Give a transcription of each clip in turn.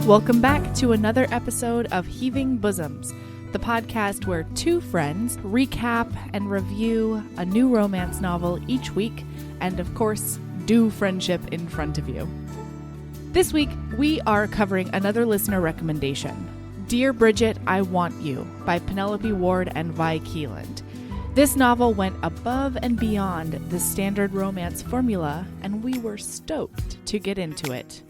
Welcome back to another episode of Heaving Bosoms, the podcast where two friends recap and review a new romance novel each week, and of course, do friendship in front of you. This week, we are covering another listener recommendation, Dear Bridget, I Want You by Penelope Ward and Vi Keeland. This novel went above and beyond the standard romance formula, and we were stoked to get into it.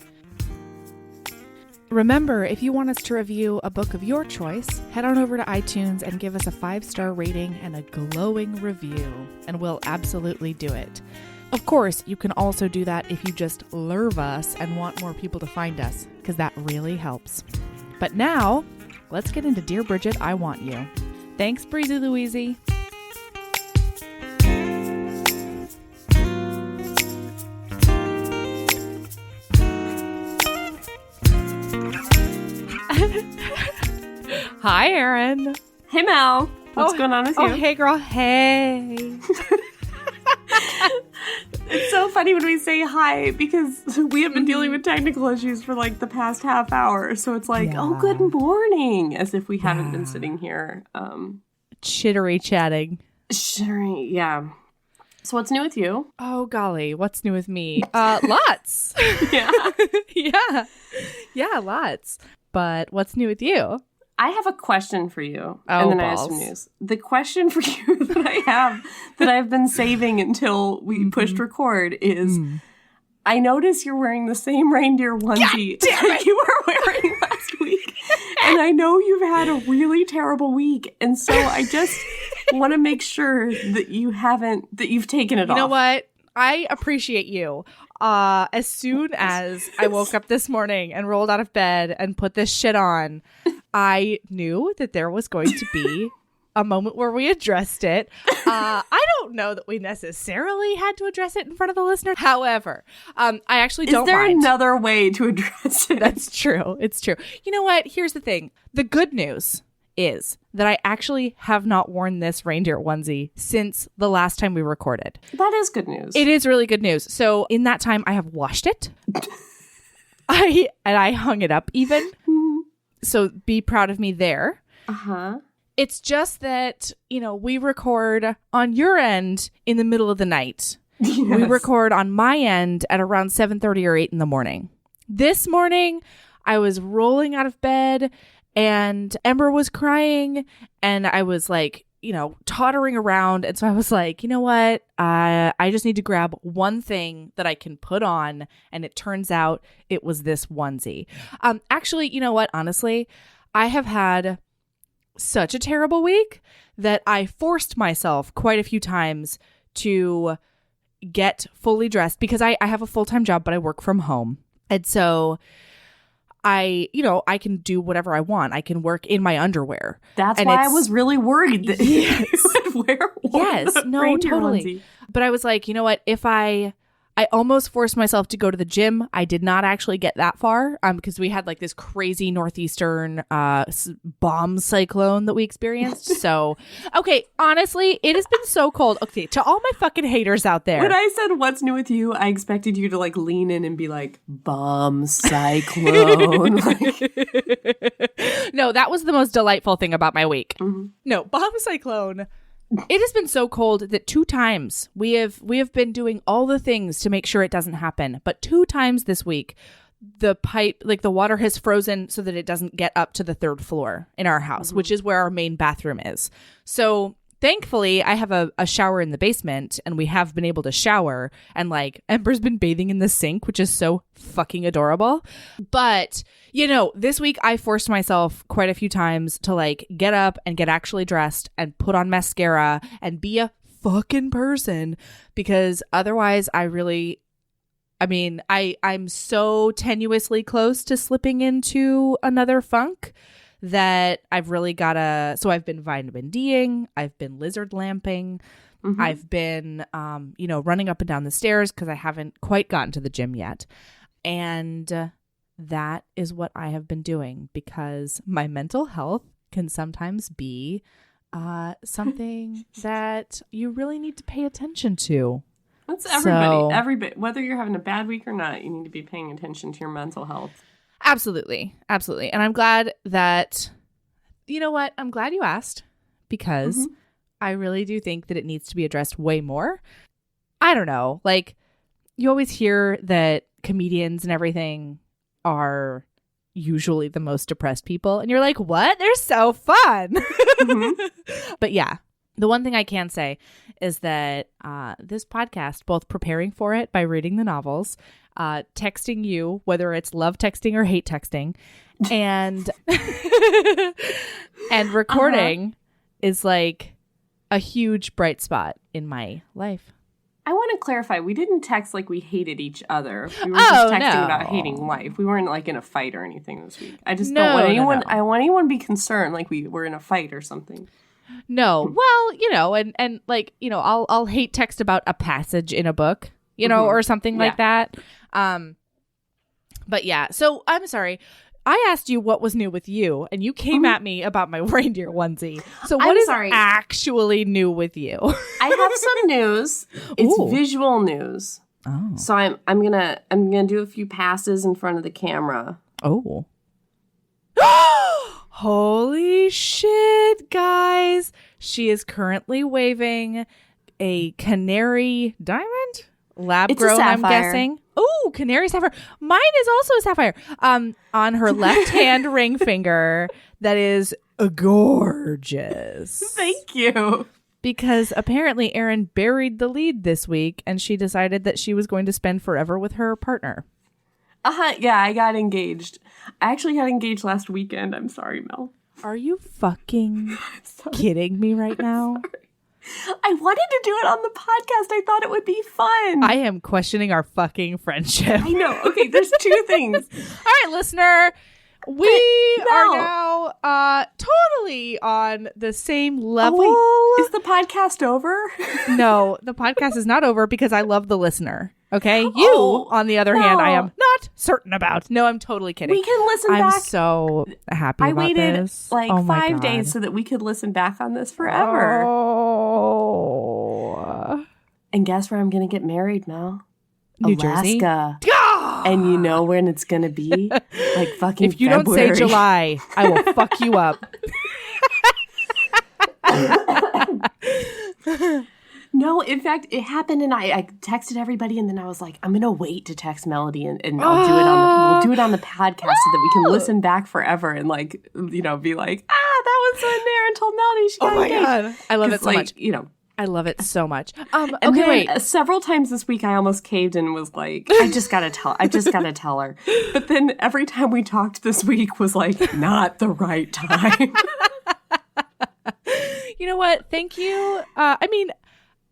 Remember, if you want us to review a book of your choice, head on over to iTunes and give us a 5-star rating and a glowing review, and we'll absolutely do it. Of course, you can also do that if you just love us and want more people to find us, because that really helps. But now, let's get into Dear Bridget, I Want You. Thanks, Breezy Louise. Hi, Erin. Hey, Mel. What's going on with you? Oh, hey, girl. Hey. It's so funny when we say hi because we have been dealing with technical issues for like the past half hour. So it's like, oh, good morning, as if we haven't been sitting here. Chittery chatting. Chittery, yeah. So what's new with you? Oh, golly. What's new with me? Lots. Yeah. Yeah, lots. But what's new with you? I have a question for you. Oh, and then balls. I have some news. The question for you that I've been saving until we pushed record is, I notice you're wearing the same reindeer onesie that you were wearing last week. And I know you've had a really terrible week. And so I just want to make sure that you've taken it off. You know what? I appreciate you. As soon as I woke up this morning and rolled out of bed and put this shit on, I knew that there was going to be a moment where we addressed it. I don't know that we necessarily had to address it in front of the listener. However, I actually don't mind. Is there another way to address it? That's true. It's true. You know what? Here's the thing. The good news is that I actually have not worn this reindeer onesie since the last time we recorded. That is good news. It is really good news. So in that time, I have washed it. I hung it up even. So be proud of me there. Uh-huh. It's just that, we record on your end in the middle of the night. Yes. We record on my end at around 7:30 or 8 in the morning. This morning, I was rolling out of bed and Ember was crying and I was like, tottering around. And so I was like, you know what? I just need to grab one thing that I can put on. And it turns out it was this onesie. Actually, you know what? Honestly, I have had such a terrible week that I forced myself quite a few times to get fully dressed because I have a full-time job, but I work from home. And so I can do whatever I want. I can work in my underwear. That's why I was really worried that you would wear one. Yes, no, totally. Onesie. But I was like, you know what? If I almost forced myself to go to the gym. I did not actually get that far because we had like this crazy northeastern bomb cyclone that we experienced. So, okay, honestly, it has been so cold. Okay, to all my fucking haters out there. When I said what's new with you, I expected you to like lean in and be like, bomb cyclone. No, that was the most delightful thing about my week. Mm-hmm. No, bomb cyclone. It has been so cold that 2 times we have been doing all the things to make sure it doesn't happen. But 2 times this week, the pipe, like the water has frozen so that it doesn't get up to the 3rd floor in our house, which is where our main bathroom is. So thankfully, I have a shower in the basement and we have been able to shower. And like Ember's been bathing in the sink, which is so fucking adorable. But, this week I forced myself quite a few times to like get up and get actually dressed and put on mascara and be a fucking person because otherwise I'm so tenuously close to slipping into another funk that I've really so I've been vitamin D'ing, I've been lizard lamping, I've been, running up and down the stairs because I haven't quite gotten to the gym yet. And that is what I have been doing because my mental health can sometimes be something that you really need to pay attention to. That's everybody. Everybody. Whether you're having a bad week or not, you need to be paying attention to your mental health. Absolutely. Absolutely. And I'm glad that, you know what? I'm glad you asked because I really do think that it needs to be addressed way more. I don't know. Like, you always hear that comedians and everything are usually the most depressed people. And you're like, what? They're so fun. But yeah, the one thing I can say is that this podcast, both preparing for it by reading the novels, texting you, whether it's love texting or hate texting, and and recording is like a huge bright spot in my life. I want to clarify. We didn't text like we hated each other. We were just texting about hating life. We weren't like in a fight or anything this week. I just don't want anyone. I want anyone to be concerned like we were in a fight or something. No. Well, you know, and like, you know, I'll hate text about a passage in a book, you know, or something like that. But yeah. So I'm sorry. I asked you what was new with you, and you came at me about my reindeer onesie. So what is actually new with you? I have some news. It's visual news. Oh. So I'm gonna do a few passes in front of the camera. Oh. Holy shit, guys. She is currently waving a canary diamond? Lab grown, I'm guessing. Oh, canary sapphire. Mine is also a sapphire. On her left hand ring finger. That is gorgeous. Thank you. Because apparently Erin buried the lead this week and she decided that she was going to spend forever with her partner. Yeah, I got engaged. I actually got engaged last weekend. I'm sorry, Mel. Are you fucking kidding me right now? I wanted to do it on the podcast. I thought it would be fun. I am questioning our fucking friendship. I know. Okay, there's two things. All right, listener. We are now totally on the same level. Oh, wait. Is the podcast over? No, the podcast is not over because I love the listener. Okay? You, on the other hand, I am not certain about. No, I'm totally kidding. We can listen back. I'm so happy about this. I waited like 5 days so that we could listen back on this forever. Oh. And guess where I'm going to get married, Mel? New Jersey? Alaska. And you know when it's going to be? Like fucking If you February. don't say July, I will fuck you up. No, in fact, it happened, and I texted everybody, and then I was like, I'm gonna wait to text Melody, and I'll do it we'll do it on the podcast so that we can listen back forever and like, you know, be like, that was when Erin told Melody she got engaged. God, I love it so much. You know, I love it so much. And okay, then, wait. Several times this week, I almost caved and was like, I just gotta tell her. But then every time we talked this week was like, not the right time. You know what? Thank you. I mean,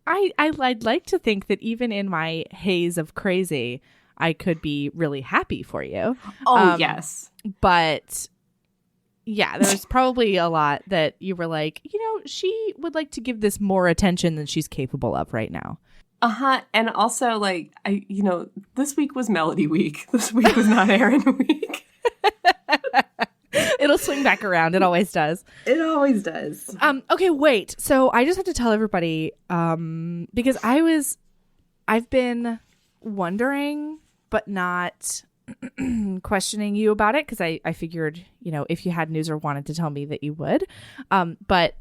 I'd like to think that even in my haze of crazy, I could be really happy for you. Oh, yes. But yeah, there's probably a lot that you were like, you know, she would like to give this more attention than she's capable of right now. And also, like, this week was Melody week. This week was not Erin week. It'll swing back around. It always does. It always does. Okay, wait. So I just have to tell everybody, because I've been wondering, but not questioning you about it, because I figured, you know, if you had news or wanted to tell me that you would. But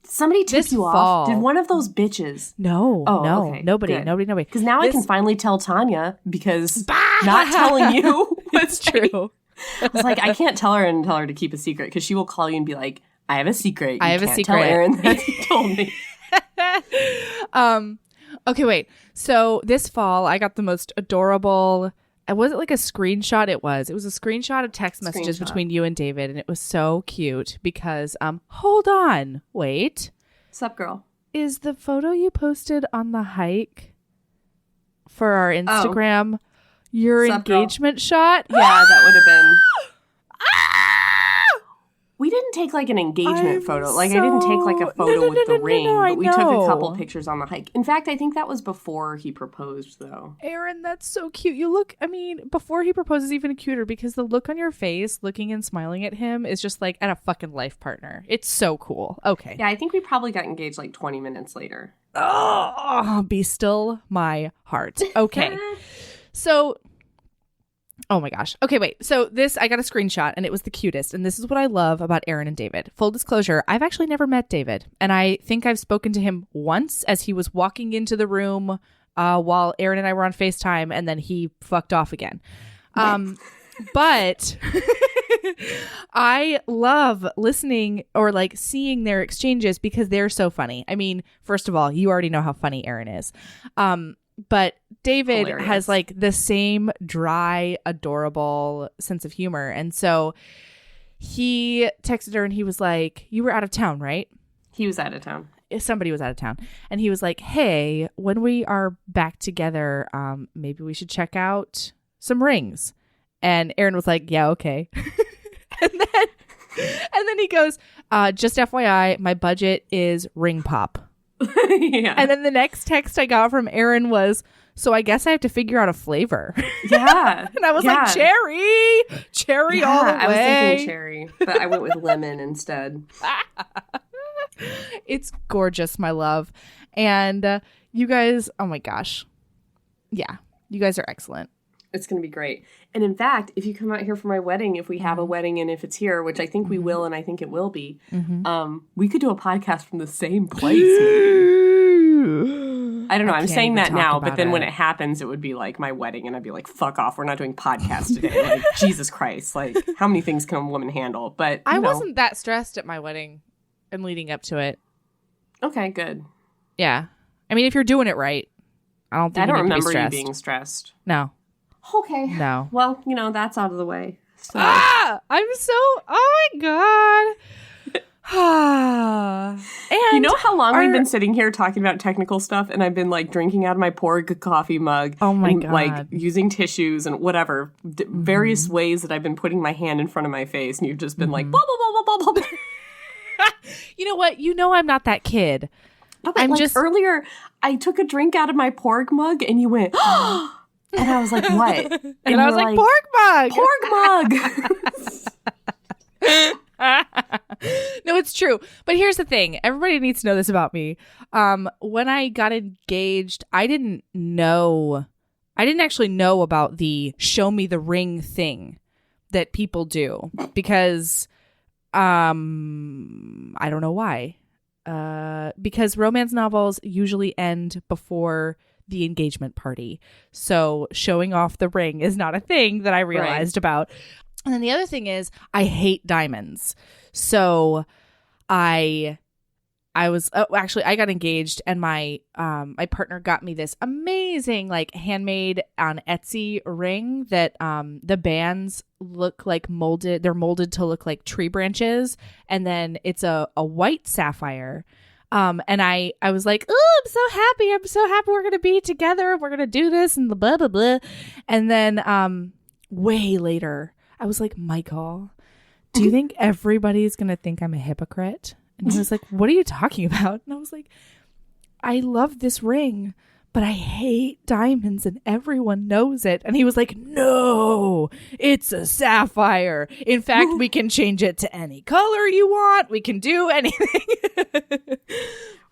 somebody tipped you off. Did one of those bitches? No. Okay. Nobody. Because now I can finally tell Tanya, because not telling you was true. I was like, I can't tell her to keep a secret, because she will call you and be like, I have a secret. I have a secret. Tell Erin that you told me. Okay, wait. So this fall, I got the most adorable. Was it like a screenshot? It was a screenshot of text messages between you and David, and it was so cute because hold on, wait. Sup, girl? Is the photo you posted on the hike for our Instagram your engagement shot? Yeah, that would have been. We didn't take like an engagement photo. Like I didn't take like a photo with the ring, but we took a couple pictures on the hike. In fact, I think that was before he proposed, though. Erin, that's so cute. You look, I mean, before he proposes, even cuter, because the look on your face, looking and smiling at him, is just like at a fucking life partner. It's so cool. Okay. Yeah, I think we probably got engaged like 20 minutes later. Oh, be still my heart. Okay. So Oh my gosh. Okay, wait. So this, I got a screenshot and it was the cutest. And this is what I love about Erin and David. Full disclosure, I've actually never met David. And I think I've spoken to him once as he was walking into the room while Erin and I were on FaceTime, and then he fucked off again. But I love listening or like seeing their exchanges because they're so funny. I mean, first of all, you already know how funny Erin is. But David Hilarious. has like the same dry, adorable sense of humor. And so he texted her and he was like, you were out of town, right? He was out of town. Somebody was out of town. And he was like, hey, when we are back together, maybe we should check out some rings. And Erin was like, yeah, okay. and then he goes, just FYI, my budget is ring pop. Yeah. And then the next text I got from Erin was, so I guess I have to figure out a flavor. Yeah. And I was like, cherry all the way. I was thinking cherry, but I went with lemon instead. It's gorgeous, my love. And you guys, oh my gosh. Yeah, you guys are excellent. It's going to be great. And in fact, if you come out here for my wedding, if we have a wedding and if it's here, which I think we will and I think it will be, we could do a podcast from the same place. I don't know. I'm saying that now, but then when it happens, it would be like my wedding and I'd be like, fuck off. We're not doing podcasts today. Like, Jesus Christ. Like, how many things can a woman handle? But I wasn't that stressed at my wedding and leading up to it. Okay, good. Yeah. I mean, if you're doing it right, I don't think I don't you need to be remember you stressed. being stressed. No. Okay. No. Well, that's out of the way. So. I'm so, oh my God. And you know how long we've been sitting here talking about technical stuff and I've been like drinking out of my Porg coffee mug. Oh my God. Like using tissues and whatever, various ways that I've been putting my hand in front of my face and you've just been like, blah, blah, blah, blah, blah, blah. You know what? You know I'm not that kid. No, but like earlier, I took a drink out of my Porg mug and you went, oh. And I was like, what? And I was like, Porg mug. No, it's true. But here's the thing. Everybody needs to know this about me. When I got engaged, I didn't actually know about the show me the ring thing that people do because I don't know why. Because romance novels usually end before the engagement party. So showing off the ring is not a thing that I realized about. And then the other thing is I hate diamonds. So I got engaged and my partner got me this amazing like handmade on Etsy ring that the bands look like molded. They're molded to look like tree branches. And then it's a white sapphire. And I was like, oh, I'm so happy we're going to be together. We're going to do this and blah, blah, blah. And then way later, I was like, Michael, do you think everybody's going to think I'm a hypocrite? And he was like, what are you talking about? And I was like, I love this ring, but I hate diamonds and everyone knows it. And he was like, no, it's a sapphire. In fact, we can change it to any color you want. We can do anything.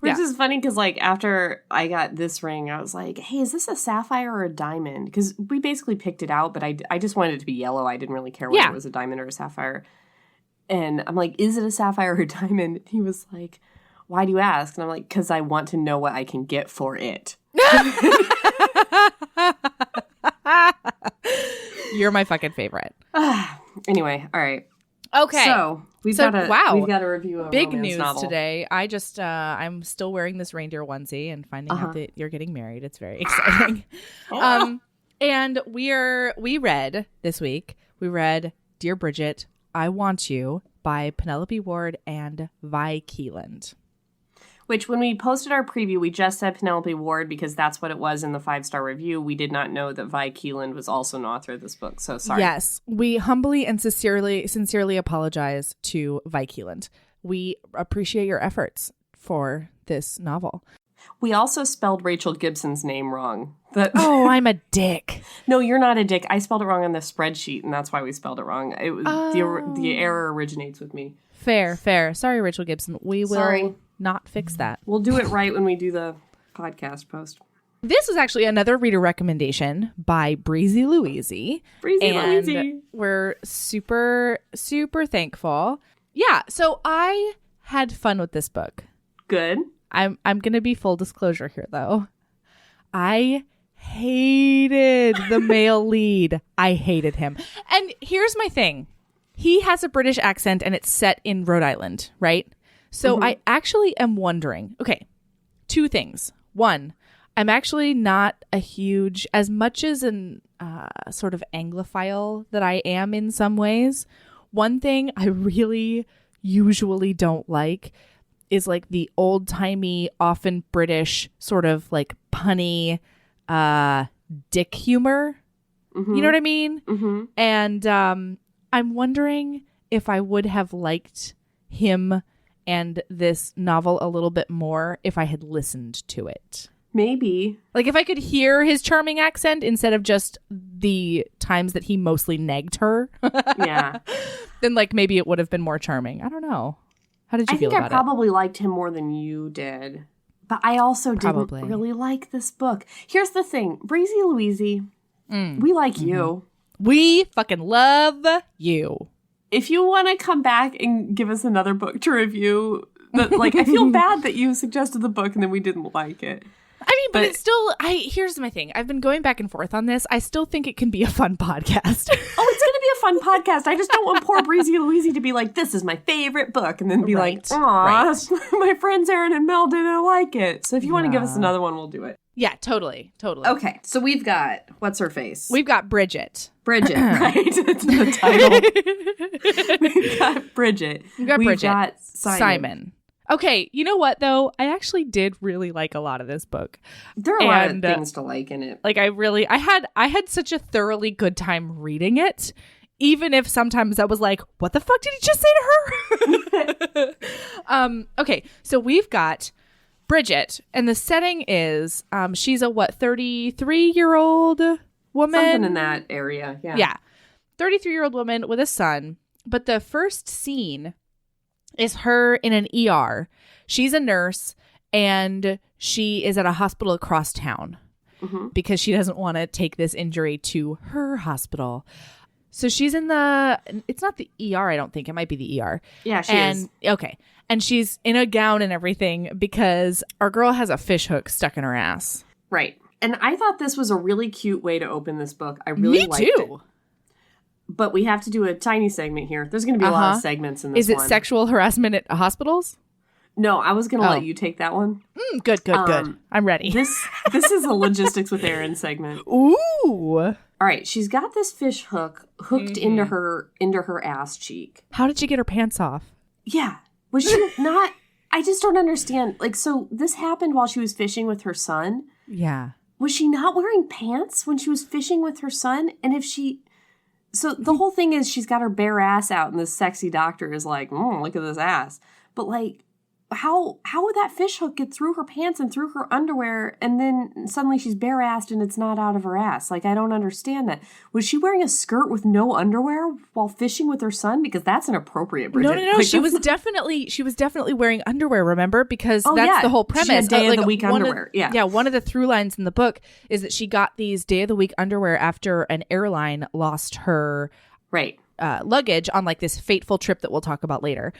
Which is funny because like after I got this ring, I was like, hey, is this a sapphire or a diamond? Because we basically picked it out, but I just wanted it to be yellow. I didn't really care whether it was a diamond or a sapphire. And I'm like, is it a sapphire or a diamond? And he was like, why do you ask? And I'm like, because I want to know what I can get for it. You're my fucking favorite. Anyway, all right. Okay. So we've got a review of big romance news novel today. I just I'm still wearing this reindeer onesie and finding out that you're getting married. It's very exciting. And we read this week. We read Dear Bridget, I Want You by Penelope Ward and Vi Keeland. Which, when we posted our preview, we just said Penelope Ward because that's what it was in the 5-star review. We did not know that Vi Keeland was also an author of this book, so sorry. Yes, we humbly and sincerely apologize to Vi Keeland. We appreciate your efforts for this novel. We also spelled Rachel Gibson's name wrong. Oh, I'm a dick. No, you're not a dick. I spelled it wrong on the spreadsheet, and that's why we spelled it wrong. It was the error originates with me. Fair. Sorry, Rachel Gibson. We will not fix that. We'll do it right when we do the podcast post. This was actually another reader recommendation by Breezy Louise. We're super, super thankful. Yeah, so I had fun with this book. Good. I'm going to be full disclosure here, though. I hated the male lead. I hated him. And here's my thing. He has a British accent and it's set in Rhode Island, right? So I actually am wondering, okay, two things. One, I'm actually not a huge, as much as an sort of Anglophile that I am in some ways, one thing I really usually don't like is like the old-timey, often British sort of like punny dick humor. You know what I mean? And I'm wondering if I would have liked him and this novel a little bit more if I had listened to it. Maybe. Like if I could hear his charming accent instead of just the times that he mostly negged her. Yeah. Then like maybe it would have been more charming. I don't know. How did you feel about it? I think I probably liked him more than you did. But I also didn't really like this book. Here's the thing. Breezy Louise, we like you. We fucking love you. If you want to come back and give us another book to review, like I feel bad that you suggested the book and then we didn't like it. I mean, but it's still, here's my thing. I've been going back and forth on this. I still think it can be a fun podcast. Oh, it's going to be a fun podcast. I just don't want poor Breezy Louise to be like, this is my favorite book. And then be like, aw, my friends Erin and Mel didn't like it. So if you want to give us another one, we'll do it. Yeah, totally. Okay, so we've got, what's her face? We've got Bridget. Bridget, right? That's the title. We've got Bridget. We've got Simon. Okay, you know what, though? I actually did really like a lot of this book. There are a lot of things to like in it. Like, I had such a thoroughly good time reading it, even if sometimes I was like, what the fuck did he just say to her? Okay, so we've got Bridget, and the setting is she's a 33-year-old woman? Something in that area, yeah. Yeah, 33-year-old woman with a son, but the first scene is her in an ER. She's a nurse, and she is at a hospital across town because she doesn't want to take this injury to her hospital. So she's in it's not the ER, I don't think. It might be the ER. Yeah, she is. Okay. And she's in a gown and everything because our girl has a fish hook stuck in her ass. Right. And I thought this was a really cute way to open this book. I really liked it. Me too. But we have to do a tiny segment here. There's going to be a lot of segments in this one. Is it sexual harassment at hospitals? No, I was going to let you take that one. Good. I'm ready. This is a logistics with Erin segment. Ooh. All right, she's got this fish hook hooked into her ass cheek. How did she get her pants off? Yeah. Was she not? I just don't understand. Like, so this happened while she was fishing with her son. Yeah. Was she not wearing pants when she was fishing with her son? And if she... So the whole thing is she's got her bare ass out and this sexy doctor is like, look at this ass. But like, how would that fish hook get through her pants and through her underwear and then suddenly she's bare-assed and it's not out of her ass? Like, I don't understand that. Was she wearing a skirt with no underwear while fishing with her son? Because that's inappropriate, Bridget. No. Like, she was definitely wearing underwear, remember? Because that's the whole premise. She had day of the week underwear. Yeah, one of the through lines in the book is that she got these day of the week underwear after an airline lost her luggage on like this fateful trip that we'll talk about later.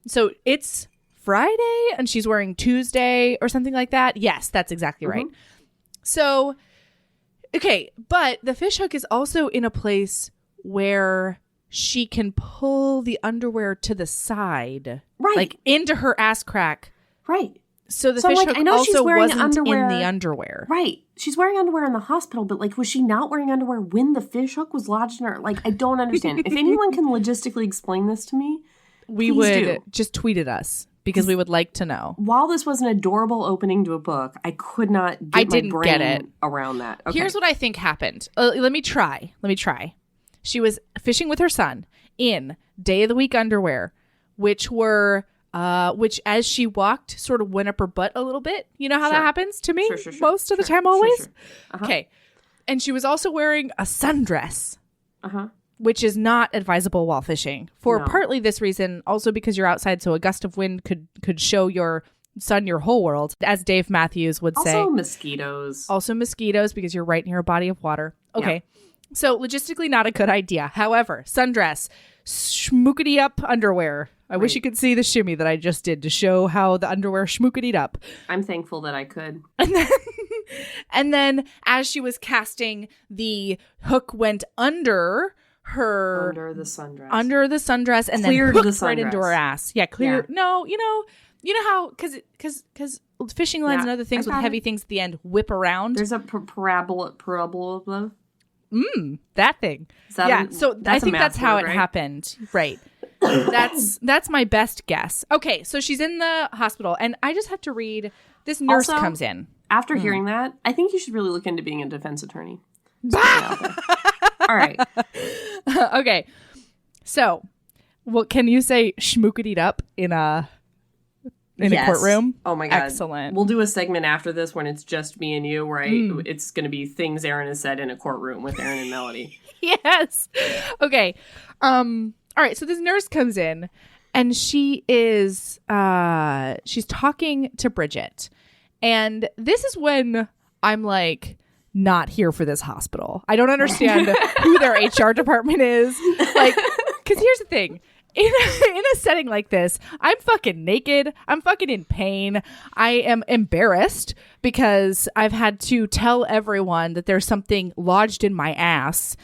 So it's Friday and she's wearing Tuesday or something like that. Yes, that's exactly right. So, okay, but the fish hook is also in a place where she can pull the underwear to the side. Right. Like into her ass crack. Right. So the fish hook also wasn't in the underwear. Right. She's wearing underwear in the hospital, but like, was she not wearing underwear when the fish hook was lodged in her? Like, I don't understand. If anyone can logistically explain this to me, we would just tweet at us. Because we would like to know. While this was an adorable opening to a book, I could not get my brain around that. Okay. Here's what I think happened. Let me try. She was fishing with her son in day of the week underwear, which as she walked sort of went up her butt a little bit. You know how that happens to me most of the time, always? Okay. And she was also wearing a sundress. Which is not advisable while fishing for partly this reason, also because you're outside, so a gust of wind could show your sun your whole world, as Dave Matthews would say. Also mosquitoes. Also mosquitoes, because you're right near a body of water. Okay. Yeah. So logistically not a good idea. However, sundress, schmookity up underwear. I wish you could see the shimmy that I just did to show how the underwear schmookitied up. I'm thankful that I could. And then as she was casting, the hook went under her... Under the sundress. And cleared then hooked the sundress. Right into her ass. Yeah, clear. Yeah. No, you know how... Because fishing lines and other things with heavy things at the end whip around. There's a parabola. That thing. So I think that's how it happened. Right. That's my best guess. Okay, so she's in the hospital, and I just have to read. This nurse comes in. After hearing that, I think you should really look into being a defense attorney. All right. Okay. So, can you say schmookitied up in a courtroom? Oh my God. Excellent. We'll do a segment after this when it's just me and you, where it's going to be things Erin has said in a courtroom with Erin and Melody. Yes. Okay. All right. So this nurse comes in, and she is she's talking to Bridget. And this is when I'm like, not here for this hospital. I don't understand who their HR department is. Like, because here's the thing. In a setting like this, I'm fucking naked. I'm fucking in pain. I am embarrassed because I've had to tell everyone that there's something lodged in my ass.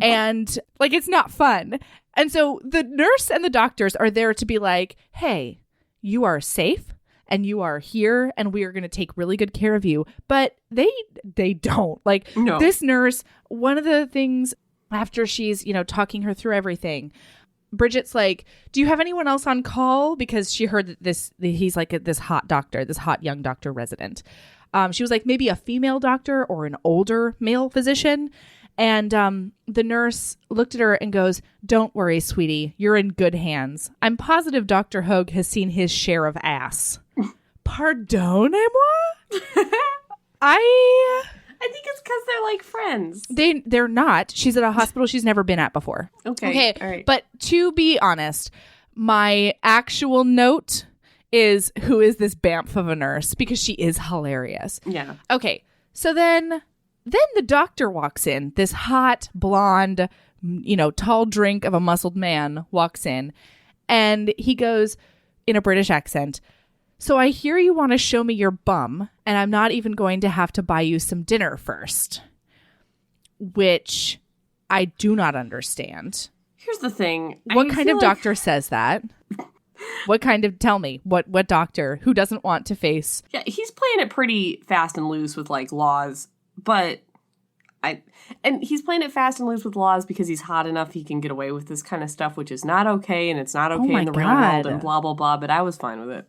And, like, it's not fun. And so the nurse and the doctors are there to be like, hey, you are safe and you are here and we are going to take really good care of you. But they don't. Like, no. This nurse, one of the things after she's, talking her through everything, Bridget's like, do you have anyone else on call? Because she heard that he's like this hot doctor, this hot young doctor resident. She was like, maybe a female doctor or an older male physician. And the nurse looked at her and goes, don't worry, sweetie. You're in good hands. I'm positive Dr. Hogue has seen his share of ass. Pardonnez-moi? I think it's because they're like friends. They're not. She's at a hospital she's never been at before. Okay. All right. But to be honest, my actual note is, who is this bamf of a nurse? Because she is hilarious. Yeah. Okay. So then the doctor walks in. This hot, blonde, tall drink of a muscled man walks in. And he goes in a British accent, so I hear you want to show me your bum, and I'm not even going to have to buy you some dinner first. Which I do not understand. Here's the thing. What kind of doctor says that? What kind of, tell me, what doctor who doesn't want to face? Yeah, he's playing it pretty fast and loose with like laws, but he's playing it fast and loose with laws because he's hot enough he can get away with this kind of stuff, which is not okay, and it's not okay in the real world, and blah, blah, blah, but I was fine with it.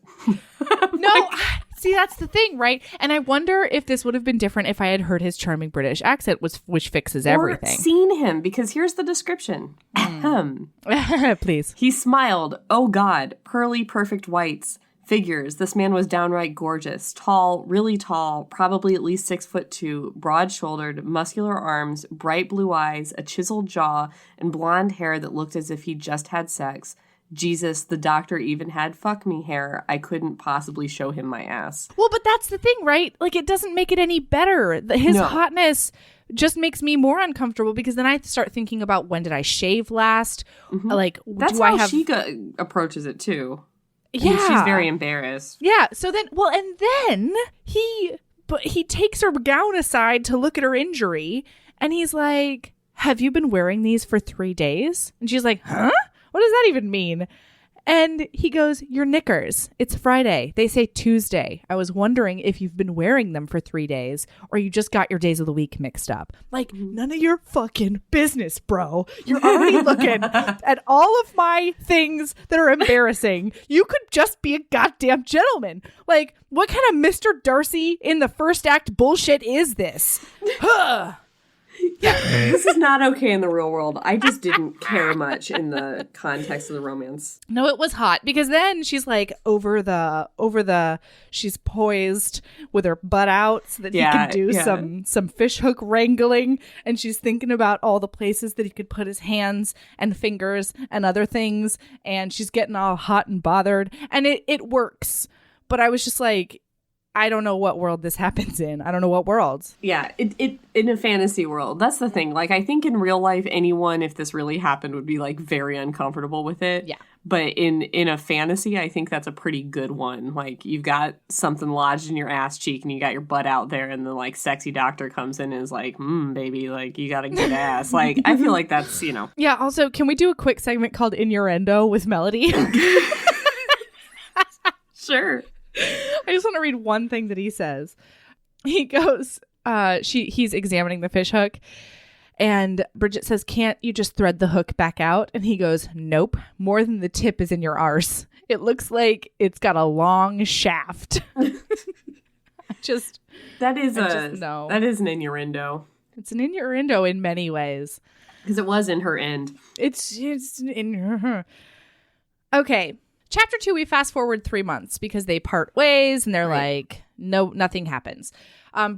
No, see, that's the thing, right? And I wonder if this would have been different if I had heard his charming British accent, which fixes everything. Or seen him, because here's the description. Please. He smiled. Oh, God. Pearly, perfect whites. Figures. This man was downright gorgeous. Tall, really tall, probably at least 6'2", broad-shouldered, muscular arms, bright blue eyes, a chiseled jaw, and blonde hair that looked as if he just had sex. Jesus, the doctor even had fuck me hair. I couldn't possibly show him my ass. Well, but that's the thing, right? Like, it doesn't make it any better. His hotness just makes me more uncomfortable, because then I start thinking about, when did I shave last? Mm-hmm. Like, that's how she approaches it, too. Yeah. She's very embarrassed. Yeah. So then, and then he takes her gown aside to look at her injury, and he's like, have you been wearing these for 3 days? And she's like, huh? What does that even mean? And he goes, your knickers. It's Friday. They say Tuesday. I was wondering if you've been wearing them for 3 days, or you just got your days of the week mixed up. Like, none of your fucking business, bro. You're already looking at all of my things that are embarrassing. You could just be a goddamn gentleman. Like, what kind of Mr. Darcy in the first act bullshit is this? Yeah, this is not okay in the real world. I just didn't care much in the context of the romance. No, it was hot, because then she's like she's poised with her butt out so that he can do some fish hook wrangling, and she's thinking about all the places that he could put his hands and fingers and other things, and she's getting all hot and bothered, and it works. But I was just like, I don't know what world this happens in. I don't know what world. Yeah, it in a fantasy world. That's the thing. Like, I think in real life, anyone, if this really happened, would be like very uncomfortable with it. Yeah. But in a fantasy, I think that's a pretty good one. Like, you've got something lodged in your ass cheek and you got your butt out there and the like sexy doctor comes in and is like, baby, like you got a good ass. Like, I feel like that's, you know. Yeah. Also, can we do a quick segment called In-Yer-end-os with Melody? Sure. I just want to read one thing that he says. He goes, he's examining the fish hook, and Bridget says, "Can't you just thread the hook back out?" And he goes, "Nope, more than the tip is in your arse. It looks like it's got a long shaft." That is an innuendo. It's an innuendo in many ways. Because it was in her end. It's in her. Okay. Chapter 2, we fast forward 3 months because they part ways and they're like, no, nothing happens.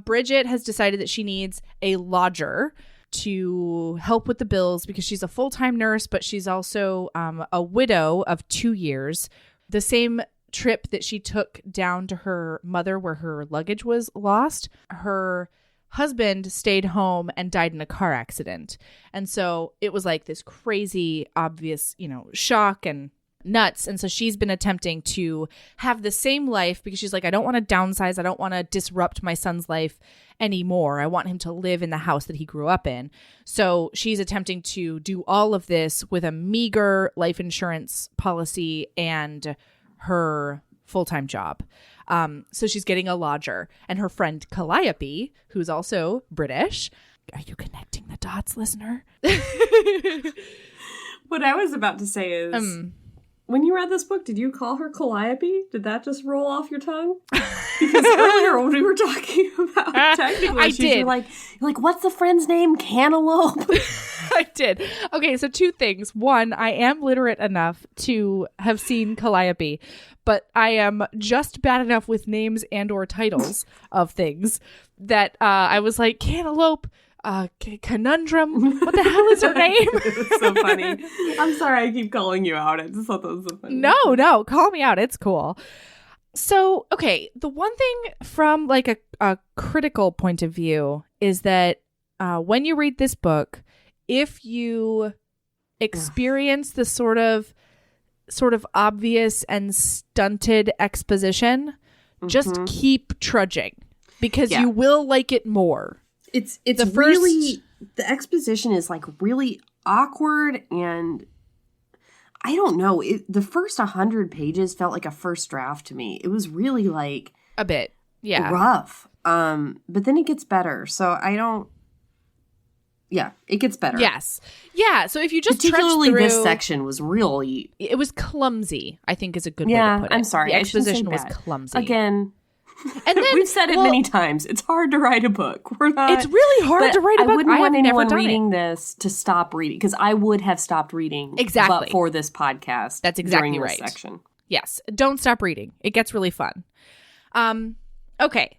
Bridget has decided that she needs a lodger to help with the bills because she's a full-time nurse, but she's also a widow of 2 years. The same trip that she took down to her mother where her luggage was lost, her husband stayed home and died in a car accident. And so it was like this crazy, obvious, shock and nuts. And so she's been attempting to have the same life because she's like, I don't want to downsize. I don't want to disrupt my son's life anymore. I want him to live in the house that he grew up in. So she's attempting to do all of this with a meager life insurance policy and her full-time job. So she's getting a lodger, and her friend Calliope, who's also British. Are you connecting the dots, listener? What I was about to say is, when you read this book, did you call her Calliope? Did that just roll off your tongue? Because earlier when we were talking about technical issues, you're like, what's the friend's name? Cantaloupe? I did. Okay, so 2 things. One, I am literate enough to have seen Calliope, but I am just bad enough with names and or titles of things that I was like, Cantaloupe, Conundrum, what the hell is her name? It's so funny. I'm sorry I keep calling you out. I just thought that was so funny. No, call me out. It's cool. So, okay, the one thing from like a critical point of view is that when you read this book, if you experience the sort of obvious and stunted exposition, just keep trudging because you will like it more. It's really, the exposition is like really awkward, and I don't know. The first 100 pages felt like a first draft to me. It was really like a bit, rough. But then it gets better. So it gets better. Yes. Yeah. So if you just particularly trudge through, this section was really, it was clumsy, I think is a good way to put it. I'm sorry. The exposition was clumsy. Again. And then we've said it many times. It's hard to write a book. It's really hard to write a book. I wouldn't want anyone reading this to stop reading, because I would have stopped reading but for this podcast. That's exactly during right. This section. Yes. Don't stop reading. It gets really fun. Okay.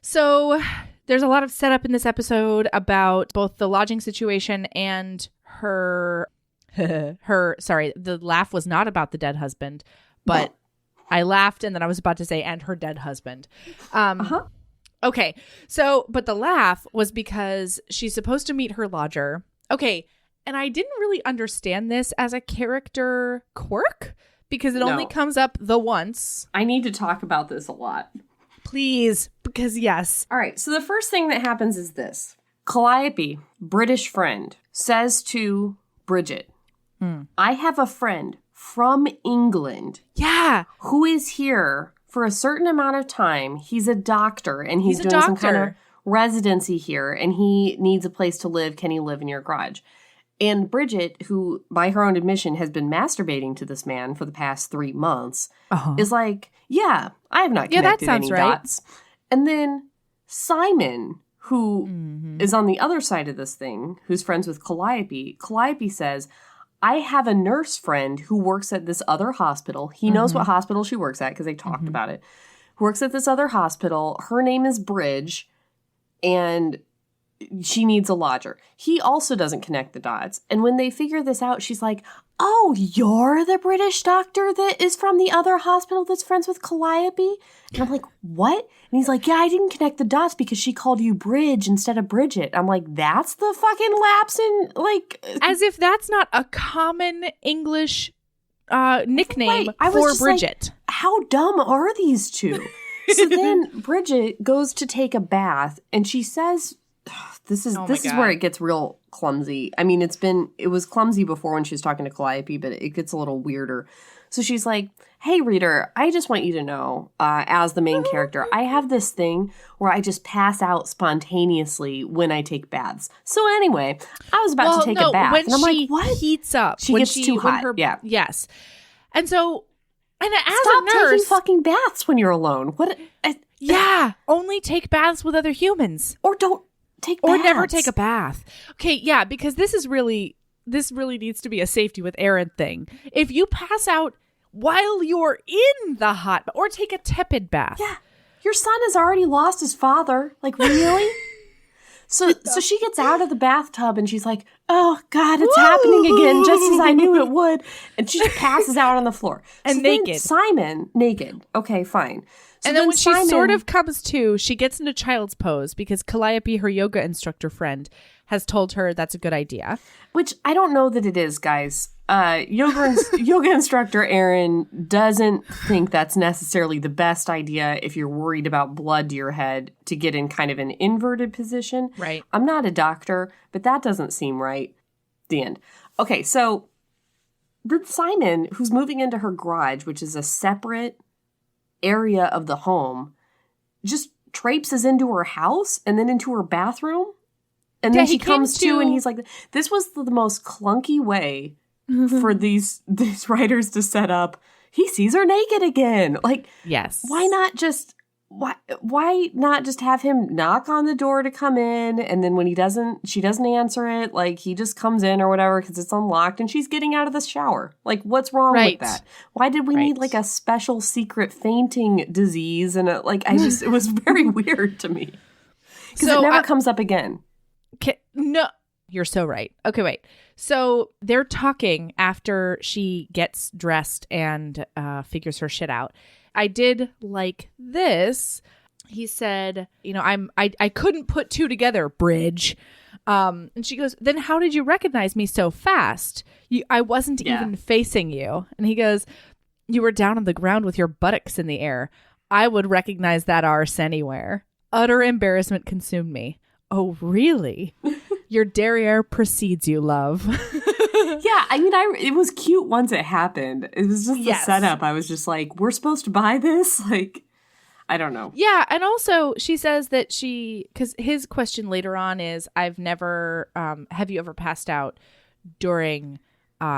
So there's a lot of setup in this episode about both the lodging situation and her the laugh was not about the dead husband, but I laughed and then I was about to say, and her dead husband. Okay. So, but the laugh was because she's supposed to meet her lodger. Okay. And I didn't really understand this as a character quirk because it only comes up the once. I need to talk about this a lot. Please, because yes. All right. So the first thing that happens is this. Calliope, British friend, says to Bridget, I have a friend from England. Yeah. Who is here for a certain amount of time. He's a doctor and he's doing some kind of residency here and he needs a place to live. Can he live in your garage? And Bridget, who by her own admission has been masturbating to this man for the past 3 months, is like, I have not connected any dots. And then Simon, who is on the other side of this thing, who's friends with Calliope says, I have a nurse friend who works at this other hospital. He knows what hospital she works at because they talked about it. Who works at this other hospital. Her name is Bridge. And she needs a lodger. He also doesn't connect the dots. And when they figure this out, she's like, oh, you're the British doctor that is from the other hospital that's friends with Calliope? And I'm like, what? And he's like, yeah, I didn't connect the dots because she called you Bridge instead of Bridget. I'm like, that's the fucking lapse in, like... As if that's not a common English nickname I was for just Bridget. Like, how dumb are these two? So then Bridget goes to take a bath, and she says... This is where it gets real clumsy. I mean, it was clumsy before when she was talking to Calliope, but it gets a little weirder. So she's like, hey, reader, I just want you to know, as the main character, I have this thing where I just pass out spontaneously when I take baths. So anyway, I was about to take a bath. When and I'm she like, what? Heats up. She gets too hot. Yeah. Yes. And so, and as Stop a nurse... taking fucking baths when you're alone. What? Yeah. Only take baths with other humans. Or don't. Or never take a bath. Okay, yeah, because this really needs to be a safety with Erin thing. If you pass out while you're in the hot, or take a tepid bath. Yeah, your son has already lost his father. Like, really? So she gets out of the bathtub and she's like, oh, God, it's happening again, just as I knew it would. And she just passes out on the floor. And naked. Simon, naked. Okay, fine. So and then when she sort of comes to, she gets into child's pose because Calliope, her yoga instructor friend, has told her that's a good idea. Which I don't know that it is, guys. Yoga instructor Erin doesn't think that's necessarily the best idea if you're worried about blood to your head to get in kind of an inverted position. Right. I'm not a doctor, but that doesn't seem right. The end. Okay, so Simon, who's moving into her garage, which is a separate area of the home, just traipses into her house and then into her bathroom. And then he comes to and he's like, this was the most clunky way for these writers to set up. He sees her naked again. Like, yes. Why not just have him knock on the door to come in, and then when she doesn't answer it, like, he just comes in or whatever because it's unlocked and she's getting out of the shower. Like, what's wrong with that? Why did we need like a special secret fainting disease? And it was very weird to me because it never comes up again. No, you're so right. Okay, wait. So they're talking after she gets dressed and figures her shit out. I did like this. He said, I couldn't put two together, Bridge. And she goes, then how did you recognize me so fast? I wasn't even facing you. And he goes, you were down on the ground with your buttocks in the air. I would recognize that arse anywhere. Utter embarrassment consumed me. Oh, really? Your derriere precedes you, love. Yeah, I mean, it was cute once it happened. It was just the setup. I was just like, we're supposed to buy this? Like, I don't know. Yeah, and also she says that because his question later on is, I've never, have you ever passed out during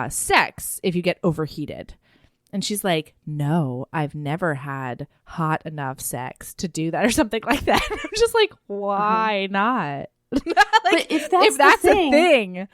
sex if you get overheated? And she's like, no, I've never had hot enough sex to do that or something like that. I'm just like, why not? But if that's a thing,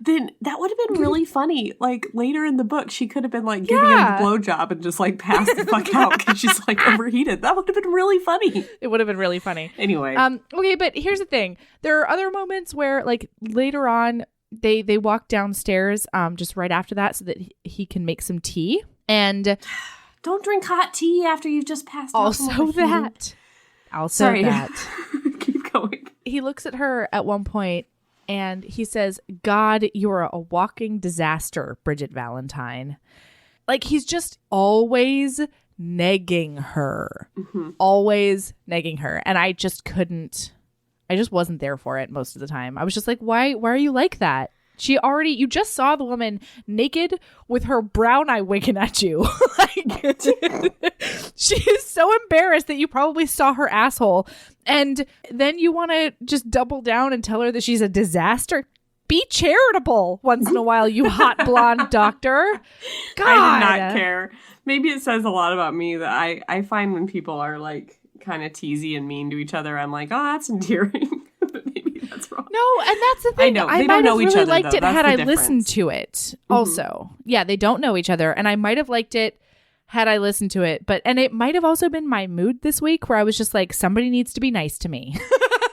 then that would have been really funny. Like, later in the book, she could have been like giving him the blowjob and just like passed the fuck out because she's like overheated. That would have been really funny. It would have been really funny. Anyway. Okay, but here's the thing. There are other moments where, like, later on, they walk downstairs just right after that so that he can make some tea. And don't drink hot tea after you've just passed out. Also that. Keep going. He looks at her at one point and he says, God, you're a walking disaster, Bridget Valentine. Like, he's just always negging her. Mm-hmm. Always negging her. And I just wasn't there for it most of the time. I was just like, why are you like that? You just saw the woman naked with her brown eye winking at you. Like, she is so embarrassed that you probably saw her asshole. And then you want to just double down and tell her that she's a disaster. Be charitable once in a while, you hot blonde doctor. God. I did not care. Maybe it says a lot about me that I find when people are like kind of teasy and mean to each other, I'm like, oh, that's endearing. But maybe that's wrong. No, and that's the thing. I know. They don't know each other, liked though. It That's had the I difference. listened to it also. Mm-hmm. Yeah, they don't know each other. And I might have liked it had I listened to it. And it might have also been my mood this week where I was just like, somebody needs to be nice to me.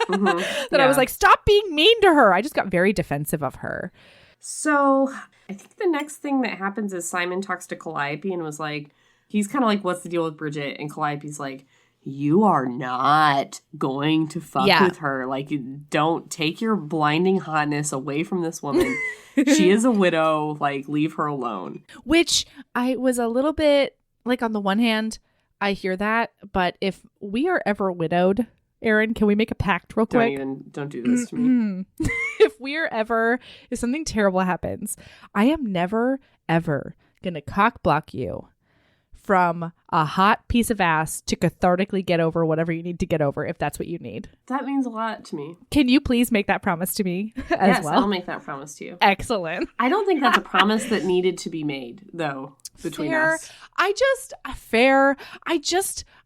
that I was like, stop being mean to her. I just got very defensive of her. So I think the next thing that happens is Simon talks to Calliope and was like, he's kind of like, what's the deal with Bridget? And Calliope's like, you are not going to fuck with her. Like, don't take your blinding hotness away from this woman. She is a widow. Like, leave her alone. Which I was a little bit like, on the one hand, I hear that. But if we are ever widowed, Erin, can we make a pact real quick? Don't do this to me. If something terrible happens, I am never, ever going to cock block you from a hot piece of ass to cathartically get over whatever you need to get over, if that's what you need. That means a lot to me. Can you please make that promise to me as well? Yes, I'll make that promise to you. Excellent. I don't think that's a promise that needed to be made, though, between us.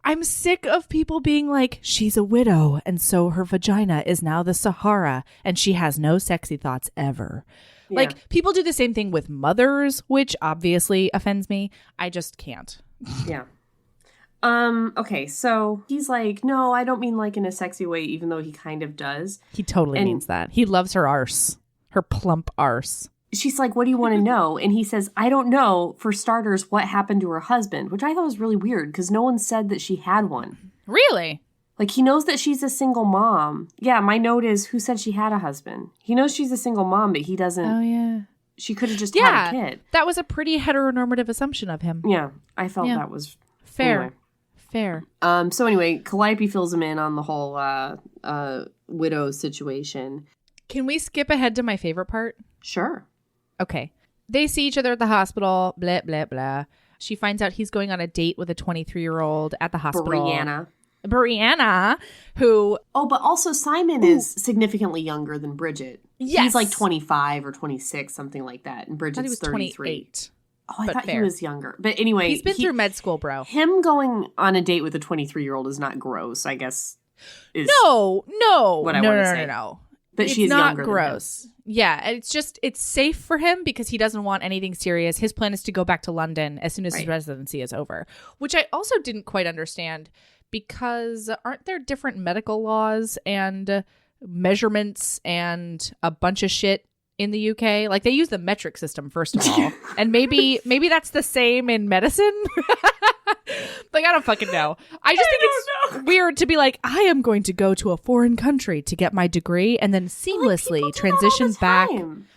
I'm sick of people being like, she's a widow, and so her vagina is now the Sahara, and she has no sexy thoughts ever. Yeah. Like, people do the same thing with mothers, which obviously offends me. I just can't. Yeah. Okay, so he's like, no, I don't mean like in a sexy way, even though he kind of does. He totally means that. He loves her arse. Her plump arse. She's like, what do you want to know? And he says, I don't know, for starters, what happened to her husband, which I thought was really weird because no one said that she had one. Really? Like, he knows that she's a single mom. Yeah, my note is, who said she had a husband? He knows she's a single mom, but he doesn't. Oh, yeah. She could have just had a kid. That was a pretty heteronormative assumption of him. Yeah, I felt that was fair. Anyway. Fair. So anyway, Calliope fills him in on the whole widow situation. Can we skip ahead to my favorite part? Sure. Okay. They see each other at the hospital, blah, blah, blah. She finds out he's going on a date with a 23-year-old at the hospital. Brianna, who... Oh, but also Simon is significantly younger than Bridget. Yes. He's like 25 or 26, something like that. And Bridget's I thought he was 33. 28. Oh, I thought he was younger. But anyway... He's been through med school, bro. Him going on a date with a 23-year-old is not gross, I guess. No. What I want to say. No. But she's not younger gross. Than him. Yeah, it's safe for him because he doesn't want anything serious. His plan is to go back to London as soon as his residency is over, which I also didn't quite understand because aren't there different medical laws and measurements and a bunch of shit in the UK? Like, they use the metric system, first of all. And maybe that's the same in medicine. Like, I don't fucking know. I just think it's weird to be like, I am going to go to a foreign country to get my degree and then seamlessly transition back.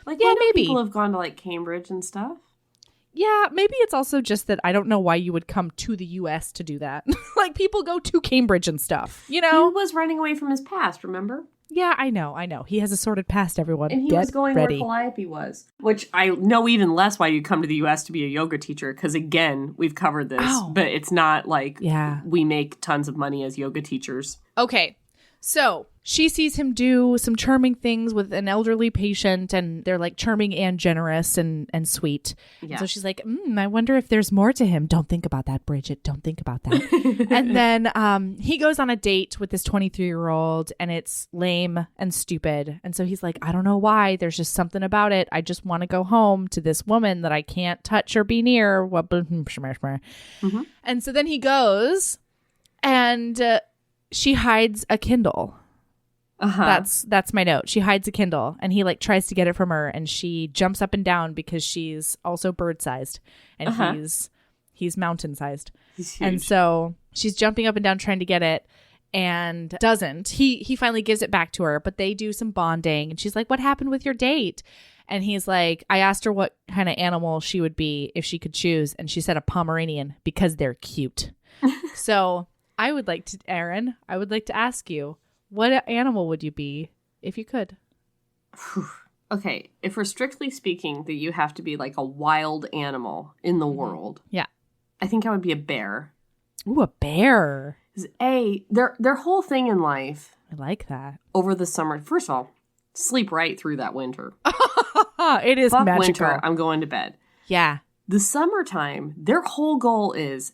Like, yeah, maybe people have gone to like Cambridge and stuff. Yeah, maybe it's also just that I don't know why you would come to the US to do that. Like, people go to Cambridge and stuff, you know? He was running away from his past, remember? Yeah, I know. He has a sordid past, everyone. And he was going where Calliope was. Which I know even less why you come to the U.S. to be a yoga teacher. Because again, we've covered this. Oh. But it's not like we make tons of money as yoga teachers. Okay. So she sees him do some charming things with an elderly patient. And they're like charming and generous and sweet. Yeah. And so she's like, I wonder if there's more to him. Don't think about that, Bridget. Don't think about that. And then he goes on a date with this 23-year-old and it's lame and stupid. And so he's like, I don't know why. There's just something about it. I just want to go home to this woman that I can't touch or be near. Mm-hmm. And so then he goes and she hides a Kindle. Uh-huh. That's my note. She hides a Kindle and he like tries to get it from her and she jumps up and down because she's also bird-sized and he's mountain-sized. He's huge. And so she's jumping up and down trying to get it and doesn't. He finally gives it back to her, but they do some bonding and she's like, what happened with your date? And he's like, I asked her what kind of animal she would be if she could choose and she said a Pomeranian because they're cute. So Erin, I would like to ask you, what animal would you be if you could? Okay, if we're strictly speaking that you have to be like a wild animal in the world. Yeah. I think I would be a bear. Ooh, a bear. Their whole thing in life. I like that. Over the summer. First of all, sleep right through that winter. It is Fuck magical. Winter, I'm going to bed. Yeah. The summertime, their whole goal is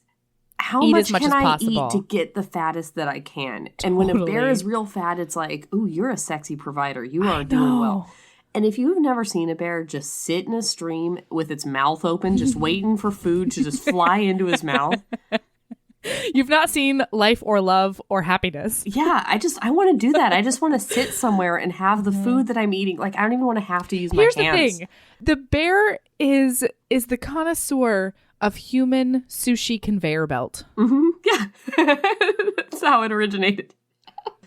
how eat much as can I possible. eat to get the fattest that I can? Totally. And when a bear is real fat, it's like, ooh, you're a sexy provider. You are doing well. And if you've never seen a bear just sit in a stream with its mouth open, just waiting for food to just fly into his mouth, You've not seen life or love or happiness. Yeah, I want to do that. I just want to sit somewhere and have the food that I'm eating. Like, I don't even want to have to use my hands. Here's the thing. The bear is the connoisseur of human sushi conveyor belt. Mm-hmm. Yeah. That's how it originated.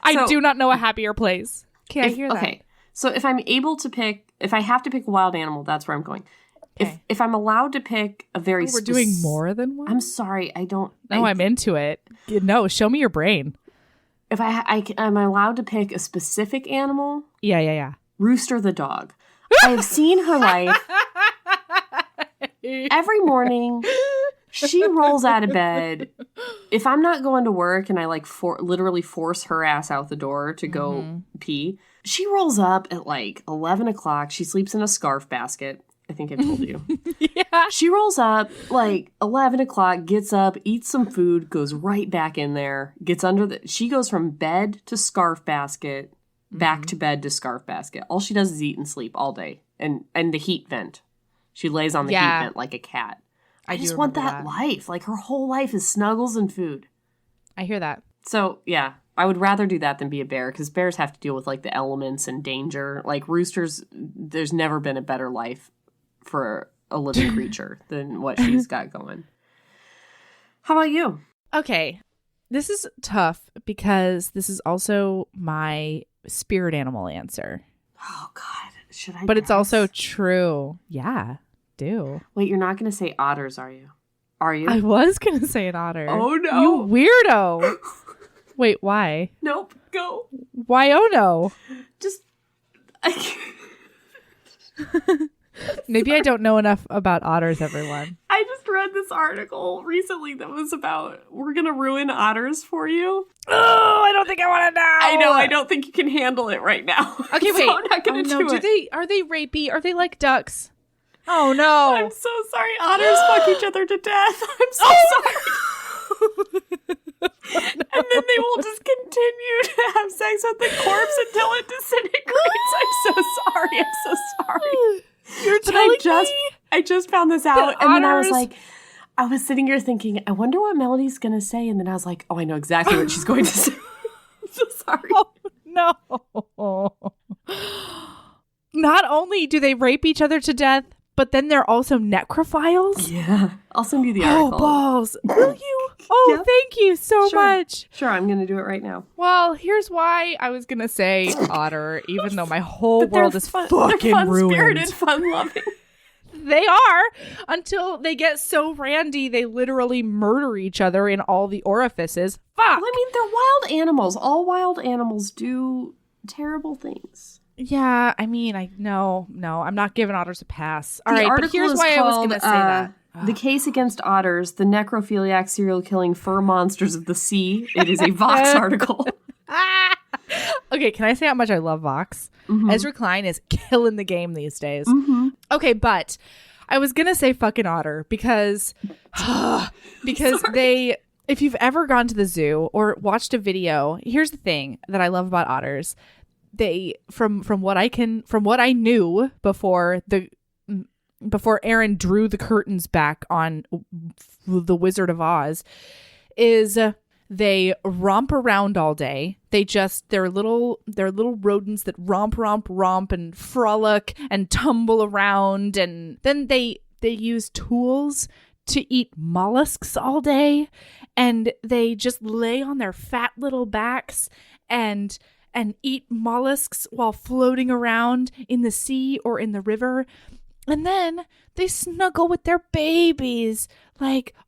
I do not know a happier place. Okay, I hear that. Okay. So if I have to pick a wild animal, that's where I'm going. Okay. If I'm allowed to pick a very we're doing more than one? I'm sorry, I don't. No, I'm into it. No, show me your brain. If I'm allowed to pick a specific animal. Yeah. Rooster the dog. I have seen her life. Every morning, she rolls out of bed. If I'm not going to work and I literally force her ass out the door to go pee, she rolls up at 11 o'clock. She sleeps in a scarf basket. I think I told you. Yeah. She rolls up 11 o'clock, gets up, eats some food, goes right back in there, gets she goes from bed to scarf basket, back to bed to scarf basket. All she does is eat and sleep all day. And the heat vent. She lays on the heat vent like a cat. I just want that life. Her whole life is snuggles and food. I hear that. So, yeah, I would rather do that than be a bear because bears have to deal with the elements and danger. Roosters, there's never been a better life for a living creature than what she's got going. How about you? Okay. This is tough because this is also my spirit animal answer. Oh, God. Should I But guess? It's also true. Yeah, do. Wait, you're not going to say otters, are you? Are you? I was going to say an otter. Oh, no. You weirdo. Wait, why? Nope. Go. Why, oh, no? Just... Maybe I don't know enough about otters, everyone. I just read this article recently that was about we're going to ruin otters for you. Oh, I don't think I want to know. I know. I don't think you can handle it right now. Okay, wait. So I'm not going to do it. Are they rapey? Are they like ducks? Oh, no. I'm so sorry. Otters fuck each other to death. I'm so sorry. And then they will just continue to have sex with the corpse until it disintegrates. I'm so sorry. You're telling me? I just found this out, and then I was sitting here thinking, I wonder what Melody's going to say, and then I was like, oh, I know exactly what she's going to say. I'm so sorry. Oh, no. Not only do they rape each other to death, but then they're also necrophiles? Yeah. I'll send you the article. Oh, balls. Will you? Oh, yeah. Thank you so much. Sure, I'm going to do it right now. Well, here's why I was going to say otter, even though my whole world is fucking they're ruined. Fun-spirited, fun-loving. They are, until they get so randy they literally murder each other in all the orifices. Fuck! Well, I mean, they're wild animals. All wild animals do terrible things. Yeah, I mean, no, I'm not giving otters a pass. All the right, but here's why I was going to say that. The Case Against Otters, the necrophiliac serial killing fur monsters of the sea. It is a Vox article. Okay, can I say how much I love Vox? Mm-hmm. Ezra Klein is killing the game these days. Mm-hmm. Okay, but I was going to say fucking otter because they, if you've ever gone to the zoo or watched a video, here's the thing that I love about otters. They, from what I knew before Erin drew the curtains back on The Wizard of Oz, is they romp around all day. They're little rodents that romp and frolic and tumble around, and then they use tools to eat mollusks all day, and they just lay on their fat little backs and eat mollusks while floating around in the sea or in the river. And then they snuggle with their babies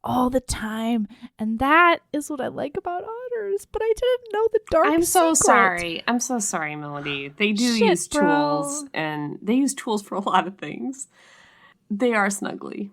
all the time. And that is what I like about otters. But I didn't know the dark I'm so secret. sorry. I'm so sorry, Melody. They do use tools, and they use tools for a lot of things. They are snuggly.